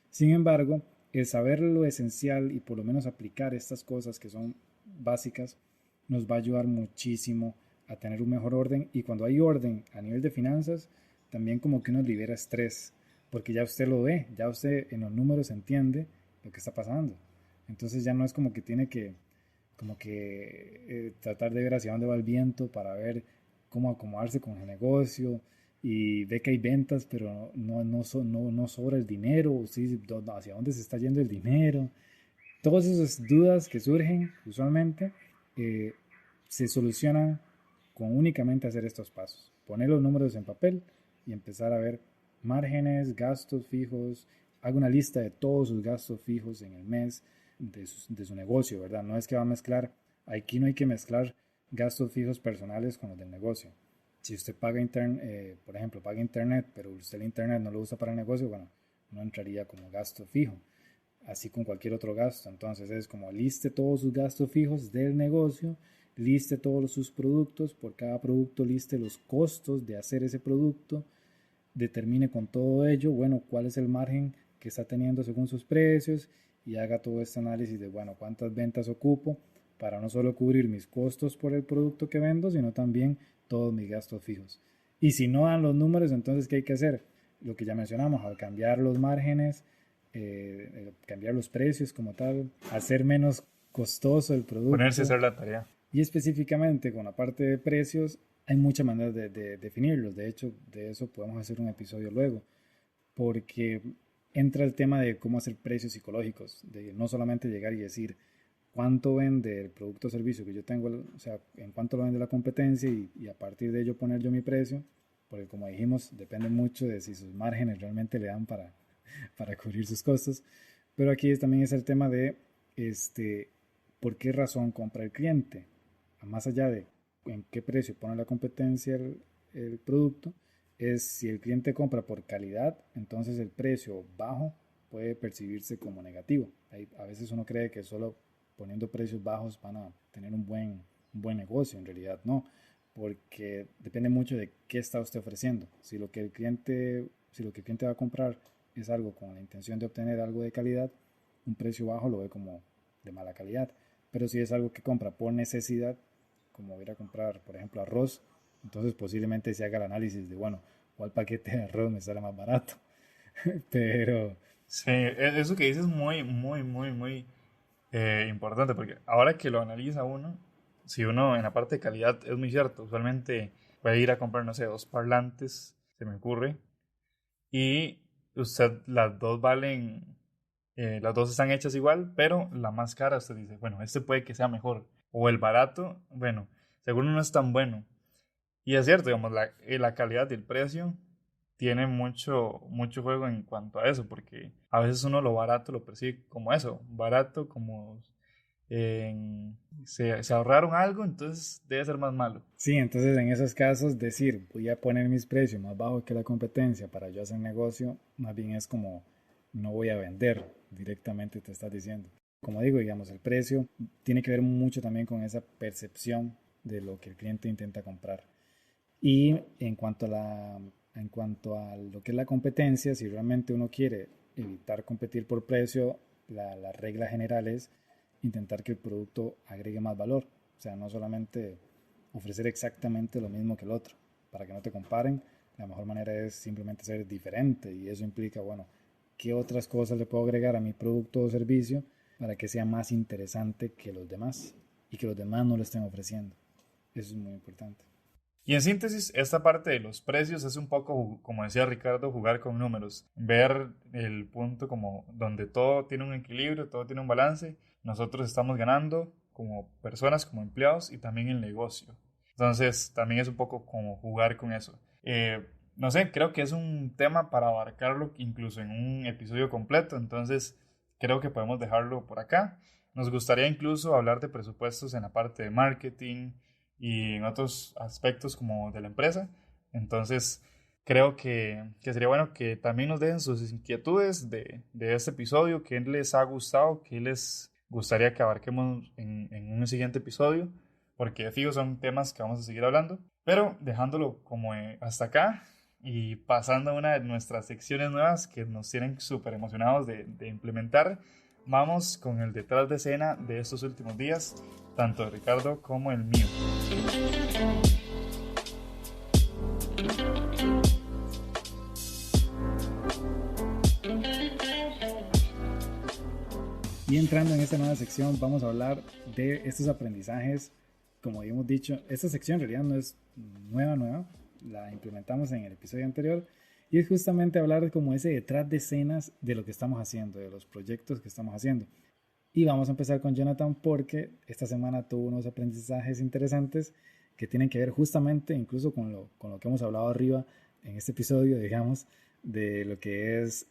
Sin embargo, el saber lo esencial y por lo menos aplicar estas cosas que son básicas nos va a ayudar muchísimo a tener un mejor orden y cuando hay orden a nivel de finanzas, también como que nos libera estrés, porque ya usted lo ve, ya usted en los números entiende lo que está pasando. Entonces ya no es como que tiene que tratar de ver hacia dónde va el viento para ver cómo acomodarse con el negocio y ve que hay ventas, pero no sobra el dinero, o sí, hacia dónde se está yendo el dinero. Todas esas dudas que surgen usualmente eh, se solucionan con únicamente hacer estos pasos. Poner los números en papel y empezar a ver márgenes, gastos fijos. Haga una lista de todos sus gastos fijos en el mes de su negocio, ¿verdad? No es que va a mezclar, aquí no hay que mezclar gastos fijos personales con los del negocio. Si usted paga por ejemplo, paga internet, pero usted el internet no lo usa para el negocio, bueno, no entraría como gasto fijo así con cualquier otro gasto. Entonces es como liste todos sus gastos fijos del negocio, liste todos sus productos, por cada producto liste los costos de hacer ese producto, determine con todo ello, bueno, cuál es el margen que está teniendo según sus precios y haga todo este análisis de, bueno, cuántas ventas ocupo para no solo cubrir mis costos por el producto que vendo, sino también todos mis gastos fijos. Y si no dan los números, entonces, ¿qué hay que hacer? Lo que ya mencionamos, al cambiar los márgenes, cambiar los precios como tal, hacer menos costoso el Ponerse a producto hacer la tarea. y específicamente con la parte de precios hay muchas maneras de definirlos. De hecho, de eso podemos hacer un episodio luego, porque entra el tema de cómo hacer precios psicológicos, de no solamente llegar y decir cuánto vende el producto o servicio que yo tengo, o sea, en cuánto lo vende la competencia y a partir de ello poner yo mi precio, porque como dijimos, depende mucho de si sus márgenes realmente le dan para cubrir sus costos. Pero aquí también es el tema de por qué razón compra el cliente. Más allá de en qué precio pone la competencia el producto, es si el cliente compra por calidad, entonces el precio bajo puede percibirse como negativo. A veces uno cree que solo poniendo precios bajos van a tener un buen negocio, en realidad no, porque depende mucho de qué está usted ofreciendo. Si lo que el cliente va a comprar es algo con la intención de obtener algo de calidad, un precio bajo lo ve como de mala calidad. Pero si es algo que compra por necesidad, como ir a comprar, por ejemplo, arroz, entonces posiblemente se haga el análisis de, bueno, ¿cuál paquete de arroz me sale más barato? Pero, Sí, eso que dices es muy, muy, muy, muy importante, porque ahora que lo analiza uno, si uno en la parte de calidad es muy cierto, usualmente puede ir a comprar, no sé, dos parlantes, se me ocurre, y usted, las dos están hechas igual, pero la más cara usted dice, bueno, este puede que sea mejor, o el barato, bueno, seguro no es tan bueno. Y es cierto, digamos, la calidad y el precio tiene mucho, mucho juego en cuanto a eso, porque a veces uno lo barato lo percibe como eso, barato como se ahorraron algo, entonces debe ser más malo. sí, entonces en esos casos decir voy a poner mis precios más bajos que la competencia para yo hacer negocio, más bien es como no voy a vender directamente, te estás diciendo. Como digo, digamos, el precio tiene que ver mucho también con esa percepción de lo que el cliente intenta comprar. Y en cuanto a lo que es la competencia, si realmente uno quiere evitar competir por precio, la regla general es intentar que el producto agregue más valor. O sea, no solamente ofrecer exactamente lo mismo que el otro, para que no te comparen, La mejor manera es simplemente ser diferente y eso implica, bueno, qué otras cosas le puedo agregar a mi producto o servicio para que sea más interesante que los demás y que los demás no lo estén ofreciendo. Eso es muy importante. Y en síntesis, esta parte de los precios es un poco, como decía Ricardo, jugar con números, ver el punto como donde todo tiene un equilibrio, todo tiene un balance, nosotros estamos ganando como personas, como empleados y también el negocio. Entonces, también es un poco como jugar con eso. No sé, creo que es un tema para abarcarlo incluso en un episodio completo, entonces creo que podemos dejarlo por acá. Nos gustaría incluso hablar de presupuestos en la parte de marketing y en otros aspectos como de la empresa. Entonces, creo que sería bueno que también nos dejen sus inquietudes de este episodio, qué les ha gustado, qué les gustaría que abarquemos en un siguiente episodio, porque fijo son temas que vamos a seguir hablando, pero dejándolo como hasta acá y pasando a una de nuestras secciones nuevas que nos tienen súper emocionados de implementar. Vamos con el detrás de escena de estos últimos días, tanto de Ricardo como el mío. Y entrando en esta nueva sección vamos a hablar de estos aprendizajes. Como hemos dicho, esta sección en realidad no es nueva, la implementamos en el episodio anterior y es justamente hablar como ese detrás de escenas de lo que estamos haciendo, de los proyectos que estamos haciendo. Y vamos a empezar con Jonathan porque esta semana tuvo unos aprendizajes interesantes que tienen que ver justamente incluso con lo que hemos hablado arriba en este episodio, digamos, de lo que es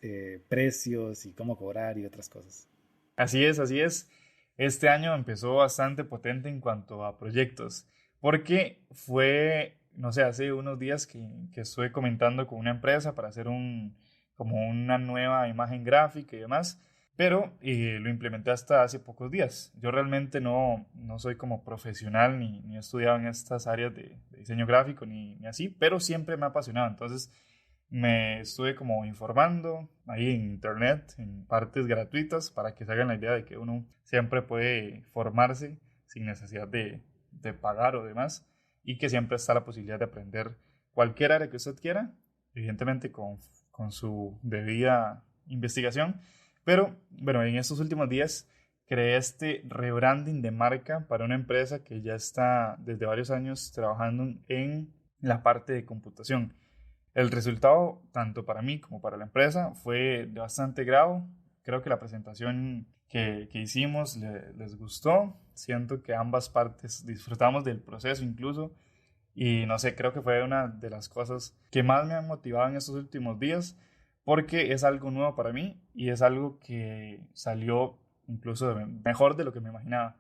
precios y cómo cobrar y otras cosas. Así es, así es. Este año empezó bastante potente en cuanto a proyectos, porque fue, no sé, hace unos días que estuve comentando con una empresa para hacer como una nueva imagen gráfica y demás, pero lo implementé hasta hace pocos días. Yo realmente no soy como profesional ni he estudiado en estas áreas de diseño gráfico ni así, pero siempre me ha apasionado. Entonces me estuve como informando ahí en internet, en partes gratuitas, para que se hagan la idea de que uno siempre puede formarse sin necesidad de pagar o demás, y que siempre está la posibilidad de aprender cualquier área que usted quiera, evidentemente con su debida investigación. Pero bueno, en estos últimos días creé este rebranding de marca para una empresa que ya está desde varios años trabajando en la parte de computación. El resultado, tanto para mí como para la empresa, fue de bastante grado. Creo que la presentación que hicimos les gustó. Siento que ambas partes disfrutamos del proceso incluso. Y no sé, creo que fue una de las cosas que más me han motivado en estos últimos días porque es algo nuevo para mí y es algo que salió incluso mejor de lo que me imaginaba.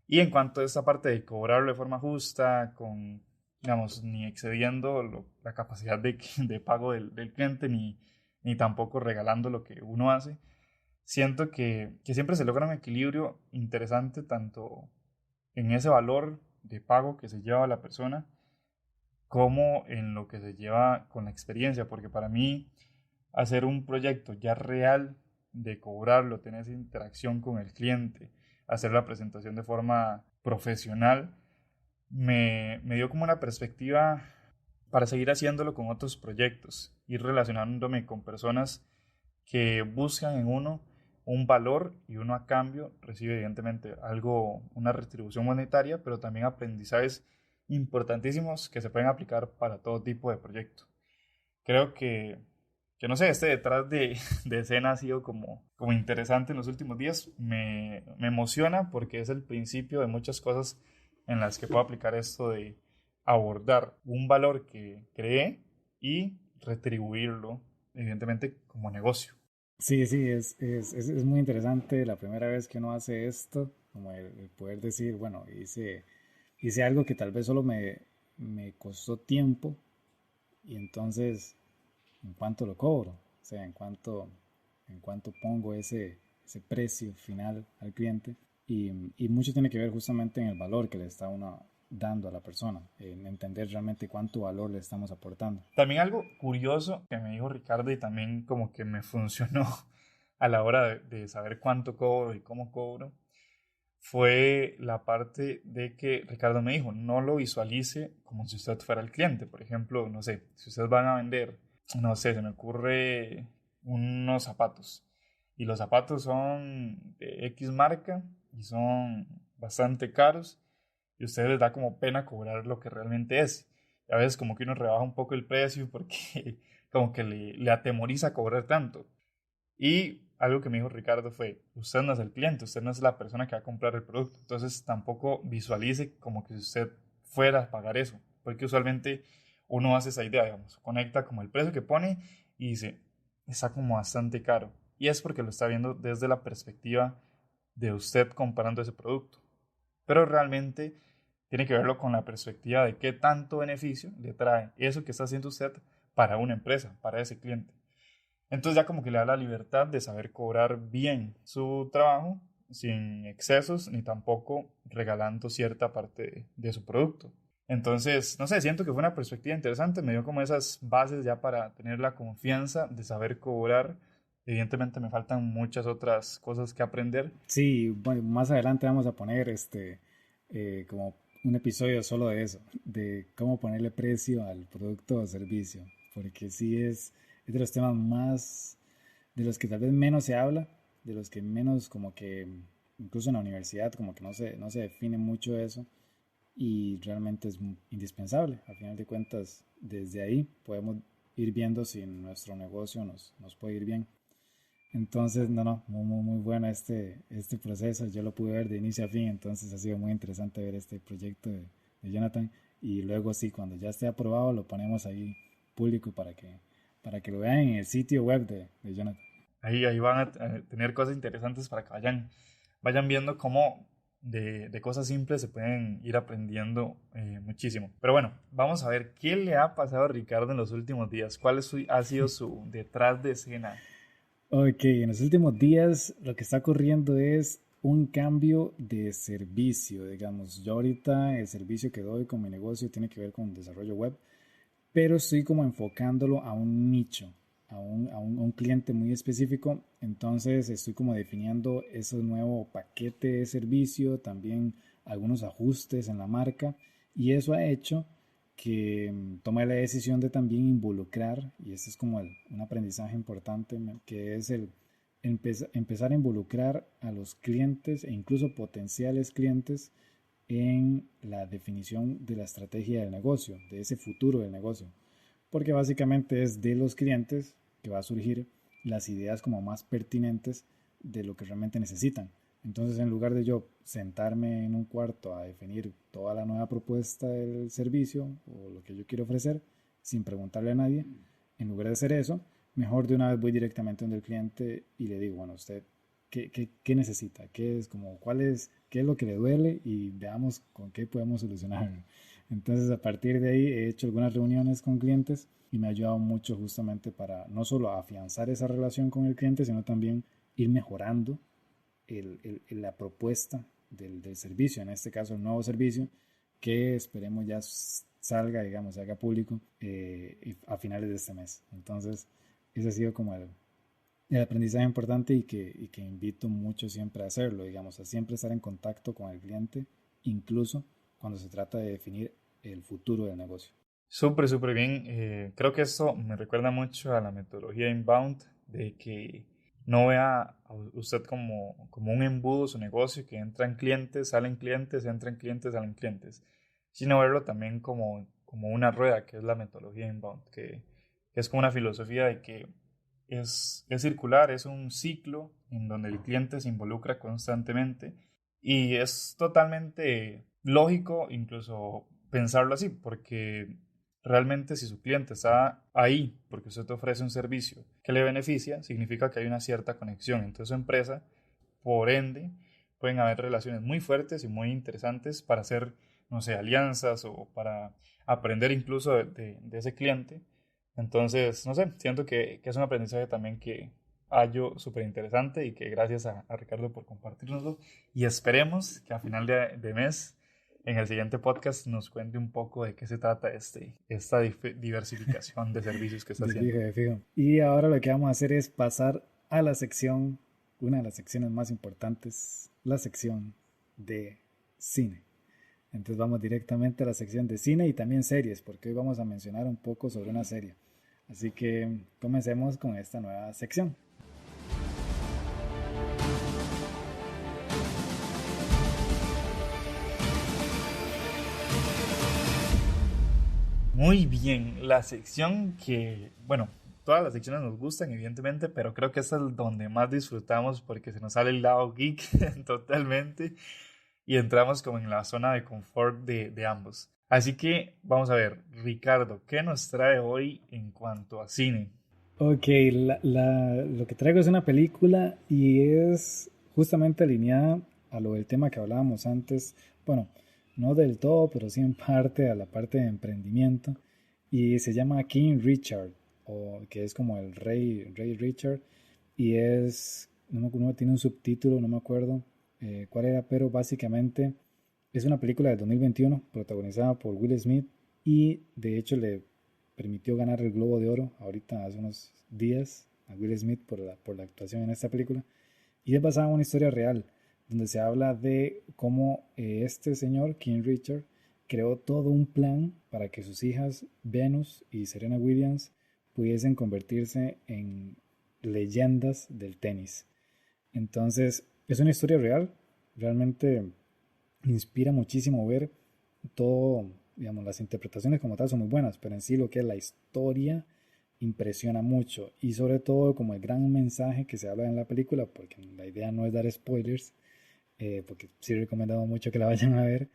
Y en cuanto a esta parte de cobrarlo de forma justa, con, digamos, ni excediendo la capacidad de pago del cliente, ni tampoco regalando lo que uno hace, siento que siempre se logra un equilibrio interesante tanto en ese valor de pago que se lleva a la persona como en lo que se lleva con la experiencia, porque para mí hacer un proyecto ya real de cobrarlo, tener esa interacción con el cliente, hacer la presentación de forma profesional, me dio como una perspectiva para seguir haciéndolo con otros proyectos, ir relacionándome con personas que buscan en uno un valor y uno a cambio recibe evidentemente algo, una retribución monetaria, pero también aprendizajes importantísimos que se pueden aplicar para todo tipo de proyecto. Creo que no sé, este detrás de escena ha sido como interesante en los últimos días. Me emociona porque es el principio de muchas cosas en las que puedo aplicar esto de abordar un valor que creé y retribuirlo, evidentemente, como negocio. Sí, sí, es muy interesante la primera vez que uno hace esto, como el poder decir, bueno, hice algo que tal vez solo me costó tiempo y entonces, ¿en cuánto lo cobro? O sea, ¿en cuánto pongo ese precio final al cliente? Y mucho tiene que ver justamente en el valor que le está uno dando a la persona, en entender realmente cuánto valor le estamos aportando. También algo curioso que me dijo Ricardo y también como que me funcionó a la hora de saber cuánto cobro y cómo cobro, fue la parte de que Ricardo me dijo, no lo visualice como si usted fuera el cliente. Por ejemplo, no sé, si ustedes van a vender, no sé, se me ocurre unos zapatos. Y los zapatos son de X marca y son bastante caros. Y a ustedes les da como pena cobrar lo que realmente es. Y a veces como que uno rebaja un poco el precio porque como que le atemoriza cobrar tanto. Y algo que me dijo Ricardo fue, usted no es el cliente, usted no es la persona que va a comprar el producto, entonces tampoco visualice como que si usted fuera a pagar eso, porque usualmente uno hace esa idea, digamos, conecta como el precio que pone y dice, está como bastante caro. Y es porque lo está viendo desde la perspectiva de usted comparando ese producto. Pero realmente tiene que verlo con la perspectiva de qué tanto beneficio le trae eso que está haciendo usted para una empresa, para ese cliente. Entonces ya como que le da la libertad de saber cobrar bien su trabajo sin excesos ni tampoco regalando cierta parte de su producto. Entonces, no sé, siento que fue una perspectiva interesante, me dio como esas bases ya para tener la confianza de saber cobrar. Evidentemente me faltan muchas otras cosas que aprender. Sí, bueno, más adelante vamos a poner como un episodio solo de eso, de cómo ponerle precio al producto o servicio, porque sí es de los temas más, de los que tal vez menos se habla, de los que menos como que, incluso en la universidad, como que no se define mucho eso, y realmente es indispensable. Al final de cuentas, desde ahí podemos ir viendo si nuestro negocio nos puede ir bien. Entonces, muy bueno este proceso. Yo lo pude ver de inicio a fin, entonces ha sido muy interesante ver este proyecto de Jonathan. Y luego sí, cuando ya esté aprobado, lo ponemos ahí público para que lo vean en el sitio web de Jonathan. Ahí van a tener cosas interesantes para que vayan viendo cómo de cosas simples se pueden ir aprendiendo muchísimo. Pero bueno, vamos a ver qué le ha pasado a Ricardo en los últimos días. Ha sido su detrás de escena? Ok, en los últimos días lo que está ocurriendo es un cambio de servicio, digamos. Yo ahorita el servicio que doy con mi negocio tiene que ver con desarrollo web, pero estoy como enfocándolo a un nicho, a un cliente muy específico. Entonces estoy como definiendo ese nuevo paquete de servicio, también algunos ajustes en la marca, y eso ha hecho que tome la decisión de también involucrar, y este es como un aprendizaje importante, que es el empezar a involucrar a los clientes e incluso potenciales clientes en la definición de la estrategia del negocio, de ese futuro del negocio, porque básicamente es de los clientes que va a surgir las ideas como más pertinentes de lo que realmente necesitan. Entonces, en lugar de yo sentarme en un cuarto a definir toda la nueva propuesta del servicio o lo que yo quiero ofrecer sin preguntarle a nadie, en lugar de hacer eso, mejor de una vez voy directamente donde el cliente y le digo, bueno, usted, ¿qué necesita? ¿Qué es como, qué es lo que le duele? Y veamos con qué podemos solucionarlo. Entonces, a partir de ahí he hecho algunas reuniones con clientes y me ha ayudado mucho justamente para no solo afianzar esa relación con el cliente, sino también ir mejorando la propuesta del servicio, en este caso el nuevo servicio, que esperemos ya salga, digamos, se haga público a finales de este mes. Entonces, ese ha sido como el aprendizaje importante y que invito mucho siempre a hacerlo, digamos, a siempre estar en contacto con el cliente, incluso cuando se trata de definir el futuro del negocio. Súper, súper bien. Creo que eso me recuerda mucho a la metodología inbound, de que no vea a usted como un embudo su negocio, que entran clientes, salen clientes, entran clientes, salen clientes, sino verlo también como una rueda, que es la metodología inbound, que es como una filosofía de que es circular, es un ciclo en donde el cliente se involucra constantemente y es totalmente lógico incluso pensarlo así, porque realmente si su cliente está ahí porque usted te ofrece un servicio que le beneficia, significa que hay una cierta conexión entre su empresa, por ende pueden haber relaciones muy fuertes y muy interesantes para hacer, no sé, alianzas o para aprender incluso de ese cliente. Entonces, no sé, siento que es un aprendizaje también que hallo súper interesante y que gracias a Ricardo por compartirnoslo y esperemos que a final de mes en el siguiente podcast nos cuente un poco de qué se trata esta diversificación de servicios que está De haciendo. fijo, de fijo. Y ahora lo que vamos a hacer es pasar a la sección, una de las secciones más importantes, la sección. de cine. Entonces vamos directamente a la sección de cine y también series, porque hoy vamos a mencionar un poco sobre una serie. Así que comencemos con esta nueva sección. Muy bien, la sección que, bueno, todas las secciones nos gustan, evidentemente, pero creo que esta es donde más disfrutamos porque se nos sale el lado geek totalmente y entramos como en la zona de confort de ambos. Así que vamos a ver, Ricardo, ¿qué nos trae hoy en cuanto a cine? Ok, lo que traigo es una película y es justamente alineada a lo del tema que hablábamos antes. Bueno, no del todo, pero sí en parte a la parte de emprendimiento. Y se llama King Richard, o que es como el rey Richard. Y es, no tiene un subtítulo, no me acuerdo cuál era, pero básicamente es una película de 2021 protagonizada por Will Smith y de hecho le permitió ganar el Globo de Oro ahorita hace unos días a Will Smith por la actuación en esta película. Y es basada en una historia real, donde se habla de cómo este señor, King Richard, creó todo un plan para que sus hijas Venus y Serena Williams pudiesen convertirse en leyendas del tenis. Entonces, es una historia real, realmente inspira muchísimo ver todo, digamos, las interpretaciones como tal son muy buenas, pero en sí lo que es la historia impresiona mucho y sobre todo como el gran mensaje que se habla en la película, porque la idea no es dar spoilers, porque sí recomendamos mucho que la vayan a ver,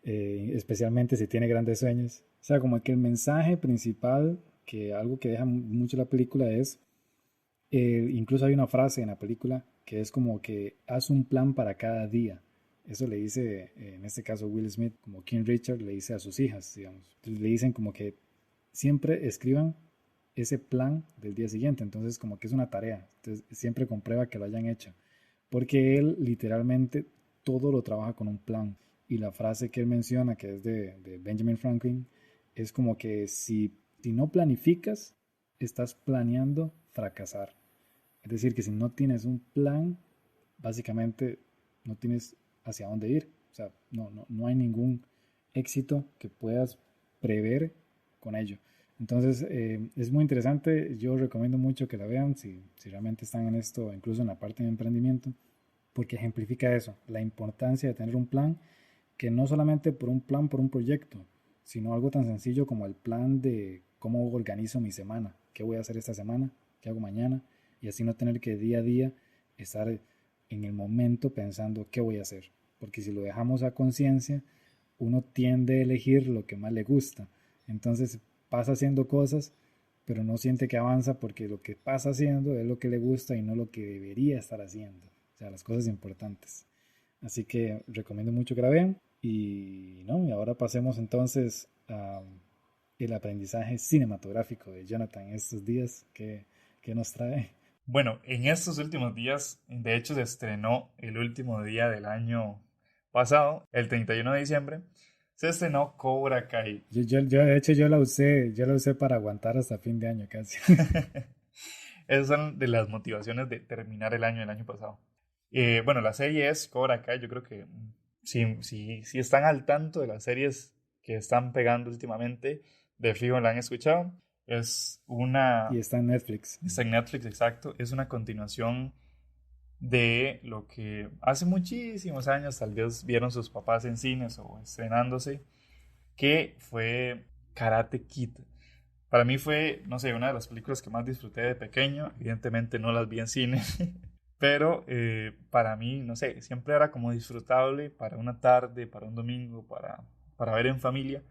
especialmente si tiene grandes sueños. O sea, como que el mensaje principal, que algo que deja mucho la película es, incluso hay una frase en la película que es como que haz un plan para cada día. Eso le dice, en este caso Will Smith, como King Richard, le dice a sus hijas, digamos. Entonces le dicen como que siempre escriban ese plan del día siguiente. Entonces como que es una tarea. Entonces siempre comprueba que lo hayan hecho. Porque él literalmente todo lo trabaja con un plan. Y la frase que él menciona, que es de Benjamin Franklin, es como que si no planificas, estás planeando fracasar. Es decir, que si no tienes un plan, básicamente no tienes hacia dónde ir. O sea, no hay ningún éxito que puedas prever con ello. Entonces, es muy interesante. Yo recomiendo mucho que la vean si realmente están en esto, incluso en la parte de emprendimiento, porque ejemplifica eso, la importancia de tener un plan, que no solamente por un plan, por un proyecto, sino algo tan sencillo como el plan de cómo organizo mi semana, qué voy a hacer esta semana, qué hago mañana, y así no tener que día a día estar en el momento pensando qué voy a hacer. Porque si lo dejamos a conciencia, uno tiende a elegir lo que más le gusta. Entonces pasa haciendo cosas, pero no siente que avanza porque lo que pasa haciendo es lo que le gusta y no lo que debería estar haciendo. O sea, las cosas importantes. Así que recomiendo mucho que la vean. Y, ¿no? Y ahora pasemos entonces a el aprendizaje cinematográfico de Jonathan estos días que nos trae. Bueno, en estos últimos días, de hecho, se estrenó el último día del año pasado, el 31 de diciembre, se estrenó Cobra Kai. De hecho, yo la usé para aguantar hasta fin de año casi. Esas son de las motivaciones de terminar el año pasado. Bueno, la serie es Cobra Kai. Yo creo que si están al tanto de las series que están pegando últimamente, de fijo la han escuchado. Es Y una... está en Netflix. Está en Netflix, exacto. Es una continuación de lo que hace muchísimos años tal vez vieron sus papás en cines o estrenándose, que fue Karate Kid. Para mí fue, no sé, una de las películas que más disfruté de pequeño. Evidentemente no las vi en cine, pero para mí, no sé, siempre era como disfrutable para una tarde, para un domingo, para ver en familia.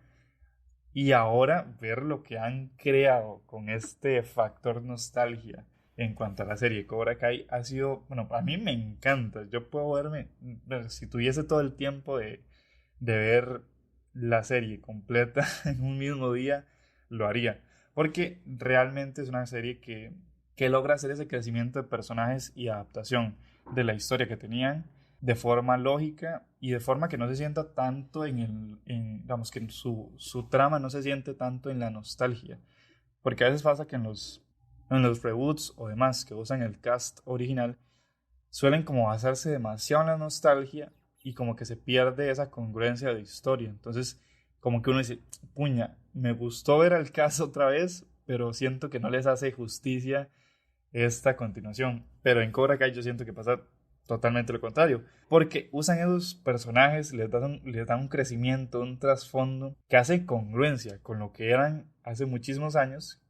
Y ahora ver lo que han creado con este factor nostalgia en cuanto a la serie Cobra Kai ha sido, bueno, a mí me encanta. Yo puedo verme, si tuviese todo el tiempo de ver la serie completa en un mismo día, lo haría. Porque realmente es una serie que logra hacer ese crecimiento de personajes y adaptación de la historia que tenían de forma lógica y de forma que no se sienta tanto digamos que su trama no se siente tanto en la nostalgia. Porque a veces pasa que en los reboots o demás que usan el cast original, suelen como basarse demasiado en la nostalgia y como que se pierde esa congruencia de historia. Entonces, como que uno dice, puña, me gustó ver al caso otra vez, pero siento que no les hace justicia esta continuación. Pero en Cobra Kai yo siento que pasa totalmente lo contrario, porque usan esos personajes, les dan un crecimiento, un trasfondo que hace congruencia con lo que eran hace muchísimos años,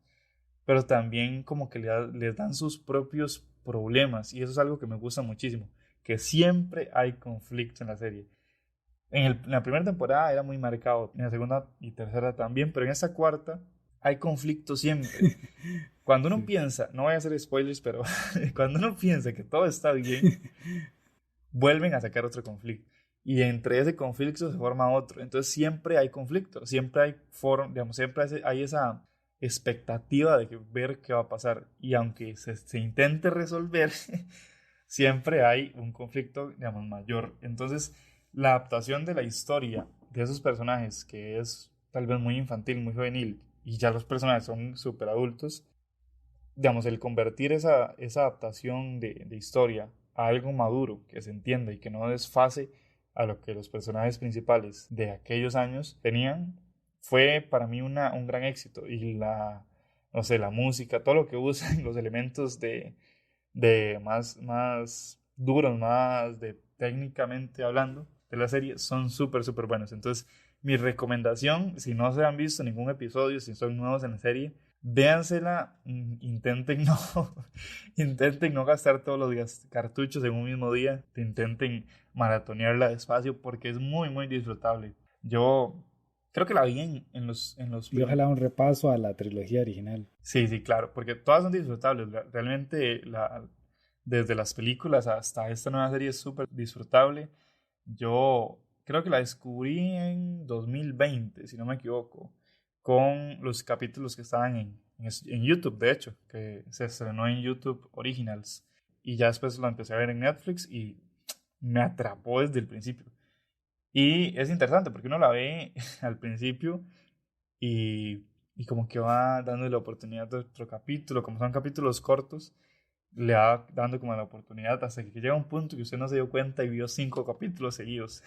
pero también como que les dan sus propios problemas, y eso es algo que me gusta muchísimo, que siempre hay conflicto en la serie. En la primera temporada era muy marcado, en la segunda y tercera también, pero en esta cuarta hay conflicto siempre. Cuando uno Sí. piensa, no voy a hacer spoilers, pero cuando uno piensa que todo está bien, vuelven a sacar otro conflicto. Y entre ese conflicto se forma otro. Entonces siempre hay conflicto, siempre hay digamos, siempre hay esa expectativa de ver qué va a pasar. Y aunque se intente resolver, siempre hay un conflicto, digamos, mayor. Entonces, la adaptación de la historia de esos personajes, que es tal vez muy infantil, muy juvenil, y ya los personajes son súper adultos, digamos, el convertir esa adaptación de historia a algo maduro, que se entienda y que no desfase a lo que los personajes principales de aquellos años tenían, fue para mí un gran éxito. Y no sé, la música, todo lo que usan, los elementos de más duros, más de técnicamente hablando de la serie, son súper, súper buenos. Entonces, mi recomendación, si no se han visto ningún episodio, si son nuevos en la serie, véansela, intenten no, intenten no gastar todos los días cartuchos en un mismo día, intenten maratonearla despacio porque es muy, muy disfrutable. Yo creo que la vi en los Y ojalá un repaso a la trilogía original. Sí, sí, claro, porque todas son disfrutables. Realmente, desde las películas hasta esta nueva serie es súper disfrutable. Yo creo que la descubrí en 2020, si no me equivoco, con los capítulos que estaban en YouTube, de hecho, que se estrenó en YouTube Originals. Y ya después lo empecé a ver en Netflix y me atrapó desde el principio. Y es interesante porque uno la ve al principio y, y como que va dándole la oportunidad de otro capítulo, como son capítulos cortos, le va dando como la oportunidad hasta que llega un punto que usted no se dio cuenta y vio 5 capítulos seguidos.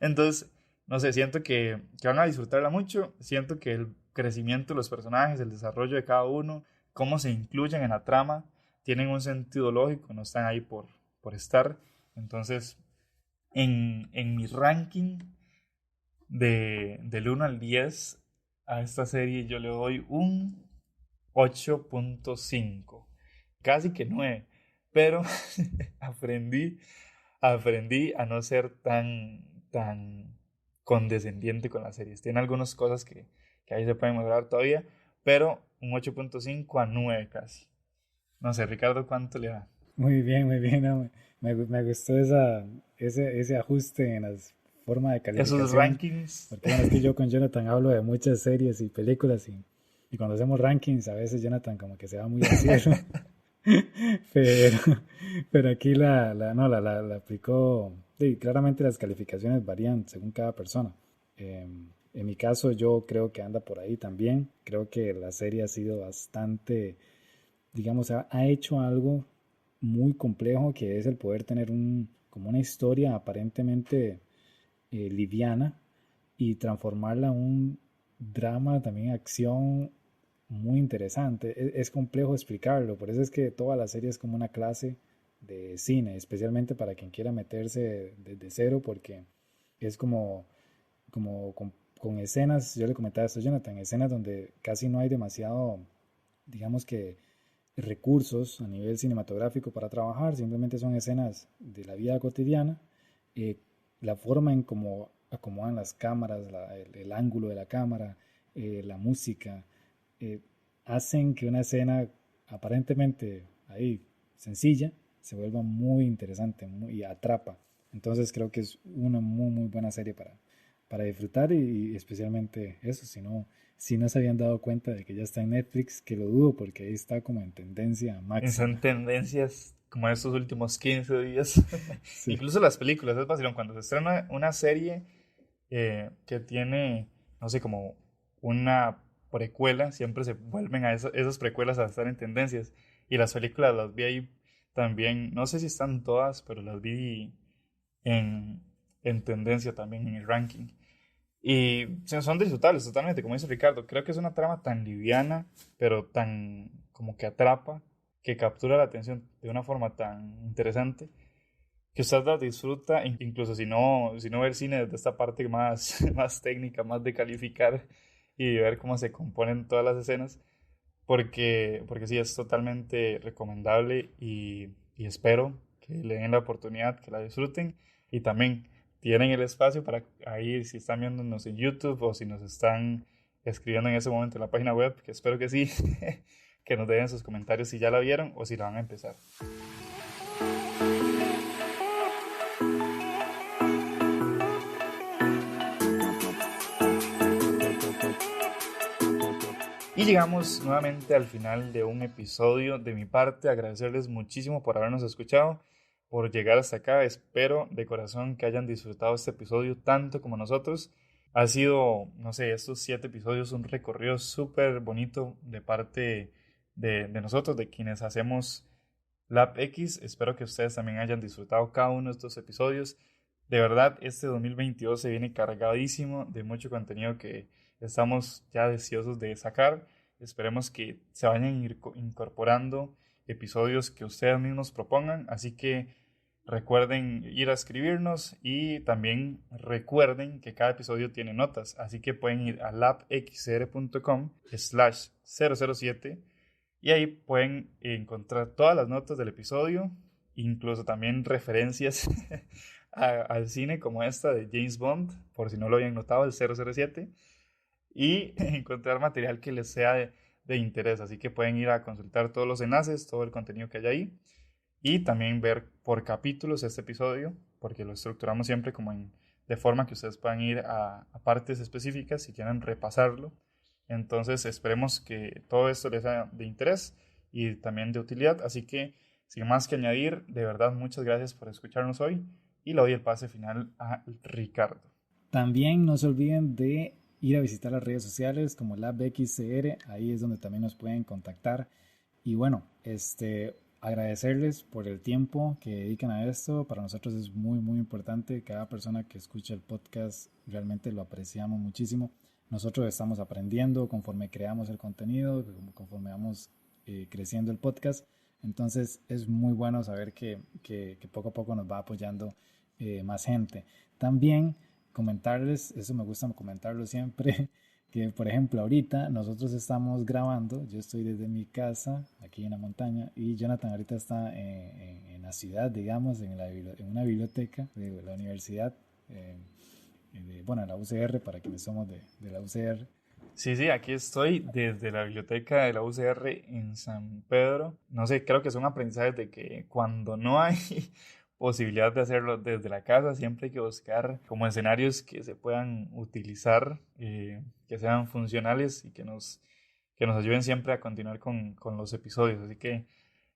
Entonces, no sé, siento que van a disfrutarla mucho, siento que el crecimiento de los personajes, el desarrollo de cada uno, cómo se incluyen en la trama, tienen un sentido lógico, no están ahí por estar. Entonces, en mi ranking del 1 al 10 a esta serie yo le doy un 8.5, casi que 9, pero aprendí, aprendí a no ser tan condescendiente con las series. Tiene algunas cosas que ahí se pueden mejorar todavía, pero un 8.5 a 9 casi. No sé, Ricardo, ¿cuánto le da? Muy bien, no, me gustó ese ajuste en la forma de Esos calificación, rankings. porque bueno, es que yo con Jonathan hablo de muchas series y películas y cuando hacemos rankings a veces Jonathan como que se va muy al cielo, pero, pero aquí no, la aplicó, sí, claramente las calificaciones varían según cada persona. En mi caso yo creo que anda por ahí también, creo que la serie ha sido bastante, digamos, ha hecho algo muy complejo que es el poder tener como una historia aparentemente liviana y transformarla en un drama, también acción muy interesante. Es complejo explicarlo, por eso es que toda la serie es como una clase de cine, especialmente para quien quiera meterse desde cero, porque es como con escenas, yo le comentaba esto a Jonathan, escenas donde casi no hay demasiado, digamos que recursos a nivel cinematográfico para trabajar, simplemente son escenas de la vida cotidiana, eh, la forma en cómo acomodan las cámaras, el ángulo de la cámara, la música, eh, hacen que una escena aparentemente ahí sencilla se vuelva muy interesante y atrapa. Entonces creo que es una muy buena serie para disfrutar y especialmente eso, si no se habían dado cuenta de que ya está en Netflix, que lo dudo porque ahí está como en tendencia Son máxima. tendencias como estos últimos 15 días. Sí, Incluso las películas, es vacilón. Cuando se estrena una serie que tiene, no sé, como una precuela, siempre se vuelven a esas precuelas a estar en tendencias. Y las películas las vi ahí también, no sé si están todas, pero las vi en, en tendencia también en el ranking. Y son disfrutables totalmente, como dice Ricardo. Creo que es una trama tan liviana, pero tan como que atrapa, que captura la atención de una forma tan interesante, que usted la disfruta, incluso si no ver cine desde esta parte más, más técnica, más de calificar y ver cómo se componen todas las escenas, porque sí, es totalmente recomendable y espero que le den la oportunidad, que la disfruten y también tienen el espacio para ahí, si están viéndonos en YouTube o si nos están escribiendo en ese momento en la página web, que espero que sí, que nos dejen sus comentarios si ya la vieron o si la van a empezar. Y llegamos nuevamente al final de un episodio. De mi parte, agradecerles muchísimo por habernos escuchado, por llegar hasta acá. Espero de corazón que hayan disfrutado este episodio tanto como nosotros. Ha sido, no sé, estos 7 episodios un recorrido súper bonito de parte de nosotros, de quienes hacemos LabX. Espero que ustedes también hayan disfrutado cada uno de estos episodios. De verdad, este 2022 se viene cargadísimo de mucho contenido que estamos ya deseosos de sacar. Esperemos que se vayan incorporando episodios que ustedes mismos propongan. Así que recuerden ir a escribirnos y también recuerden que cada episodio tiene notas. Así que pueden ir a labxr.com/007 y ahí pueden encontrar todas las notas del episodio, incluso también referencias al cine como esta de James Bond, por si no lo habían notado, el 007, y encontrar material que les sea de interés. Así que pueden ir a consultar todos los enlaces, todo el contenido que hay ahí, y también ver por capítulos este episodio, porque lo estructuramos siempre como de forma que ustedes puedan ir a partes específicas si quieren repasarlo. Entonces esperemos que todo esto les sea de interés y también de utilidad. Así que sin más que añadir, de verdad muchas gracias por escucharnos hoy y le doy el pase final a Ricardo. También no se olviden de ir a visitar las redes sociales como LabXCR, ahí es donde también nos pueden contactar. Y bueno, agradecerles por el tiempo que dedican a esto. Para nosotros es muy muy importante. Cada persona que escucha el podcast realmente lo apreciamos muchísimo. Nosotros estamos aprendiendo conforme creamos el contenido, conforme vamos creciendo el podcast. Entonces es muy bueno saber que poco a poco nos va apoyando más gente. También comentarles, eso me gusta comentarlo siempre, que por ejemplo ahorita nosotros estamos grabando, yo estoy desde mi casa aquí en la montaña y Jonathan ahorita está en la ciudad, digamos, en una biblioteca de la universidad, bueno, en la UCR, para quienes somos de la UCR. Sí, aquí estoy desde la biblioteca de la UCR en San Pedro. No sé, creo que son aprendizajes de que cuando no hay posibilidad de hacerlo desde la casa, siempre hay que buscar como escenarios que se puedan utilizar, que sean funcionales y que nos ayuden siempre a continuar con los episodios. Así que,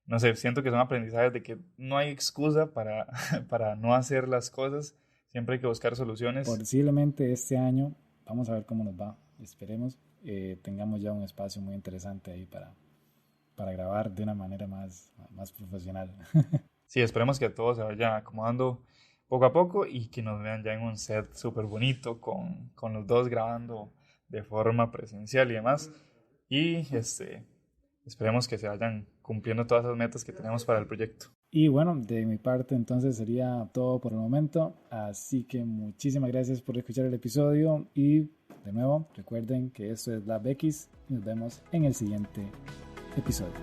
no sé, siento que son aprendizajes de que no hay excusa para, para no hacer las cosas. Siempre hay que buscar soluciones. Posiblemente este año, vamos a ver cómo nos va. Esperemos tengamos ya un espacio muy interesante ahí para grabar de una manera más profesional. Sí, esperemos que todo se vaya acomodando poco a poco y que nos vean ya en un set súper bonito con los dos grabando de forma presencial y demás. Y esperemos que se vayan cumpliendo todas las metas que tenemos para el proyecto. Y bueno, de mi parte entonces sería todo por el momento. Así que muchísimas gracias por escuchar el episodio y de nuevo recuerden que esto es LabX y nos vemos en el siguiente episodio.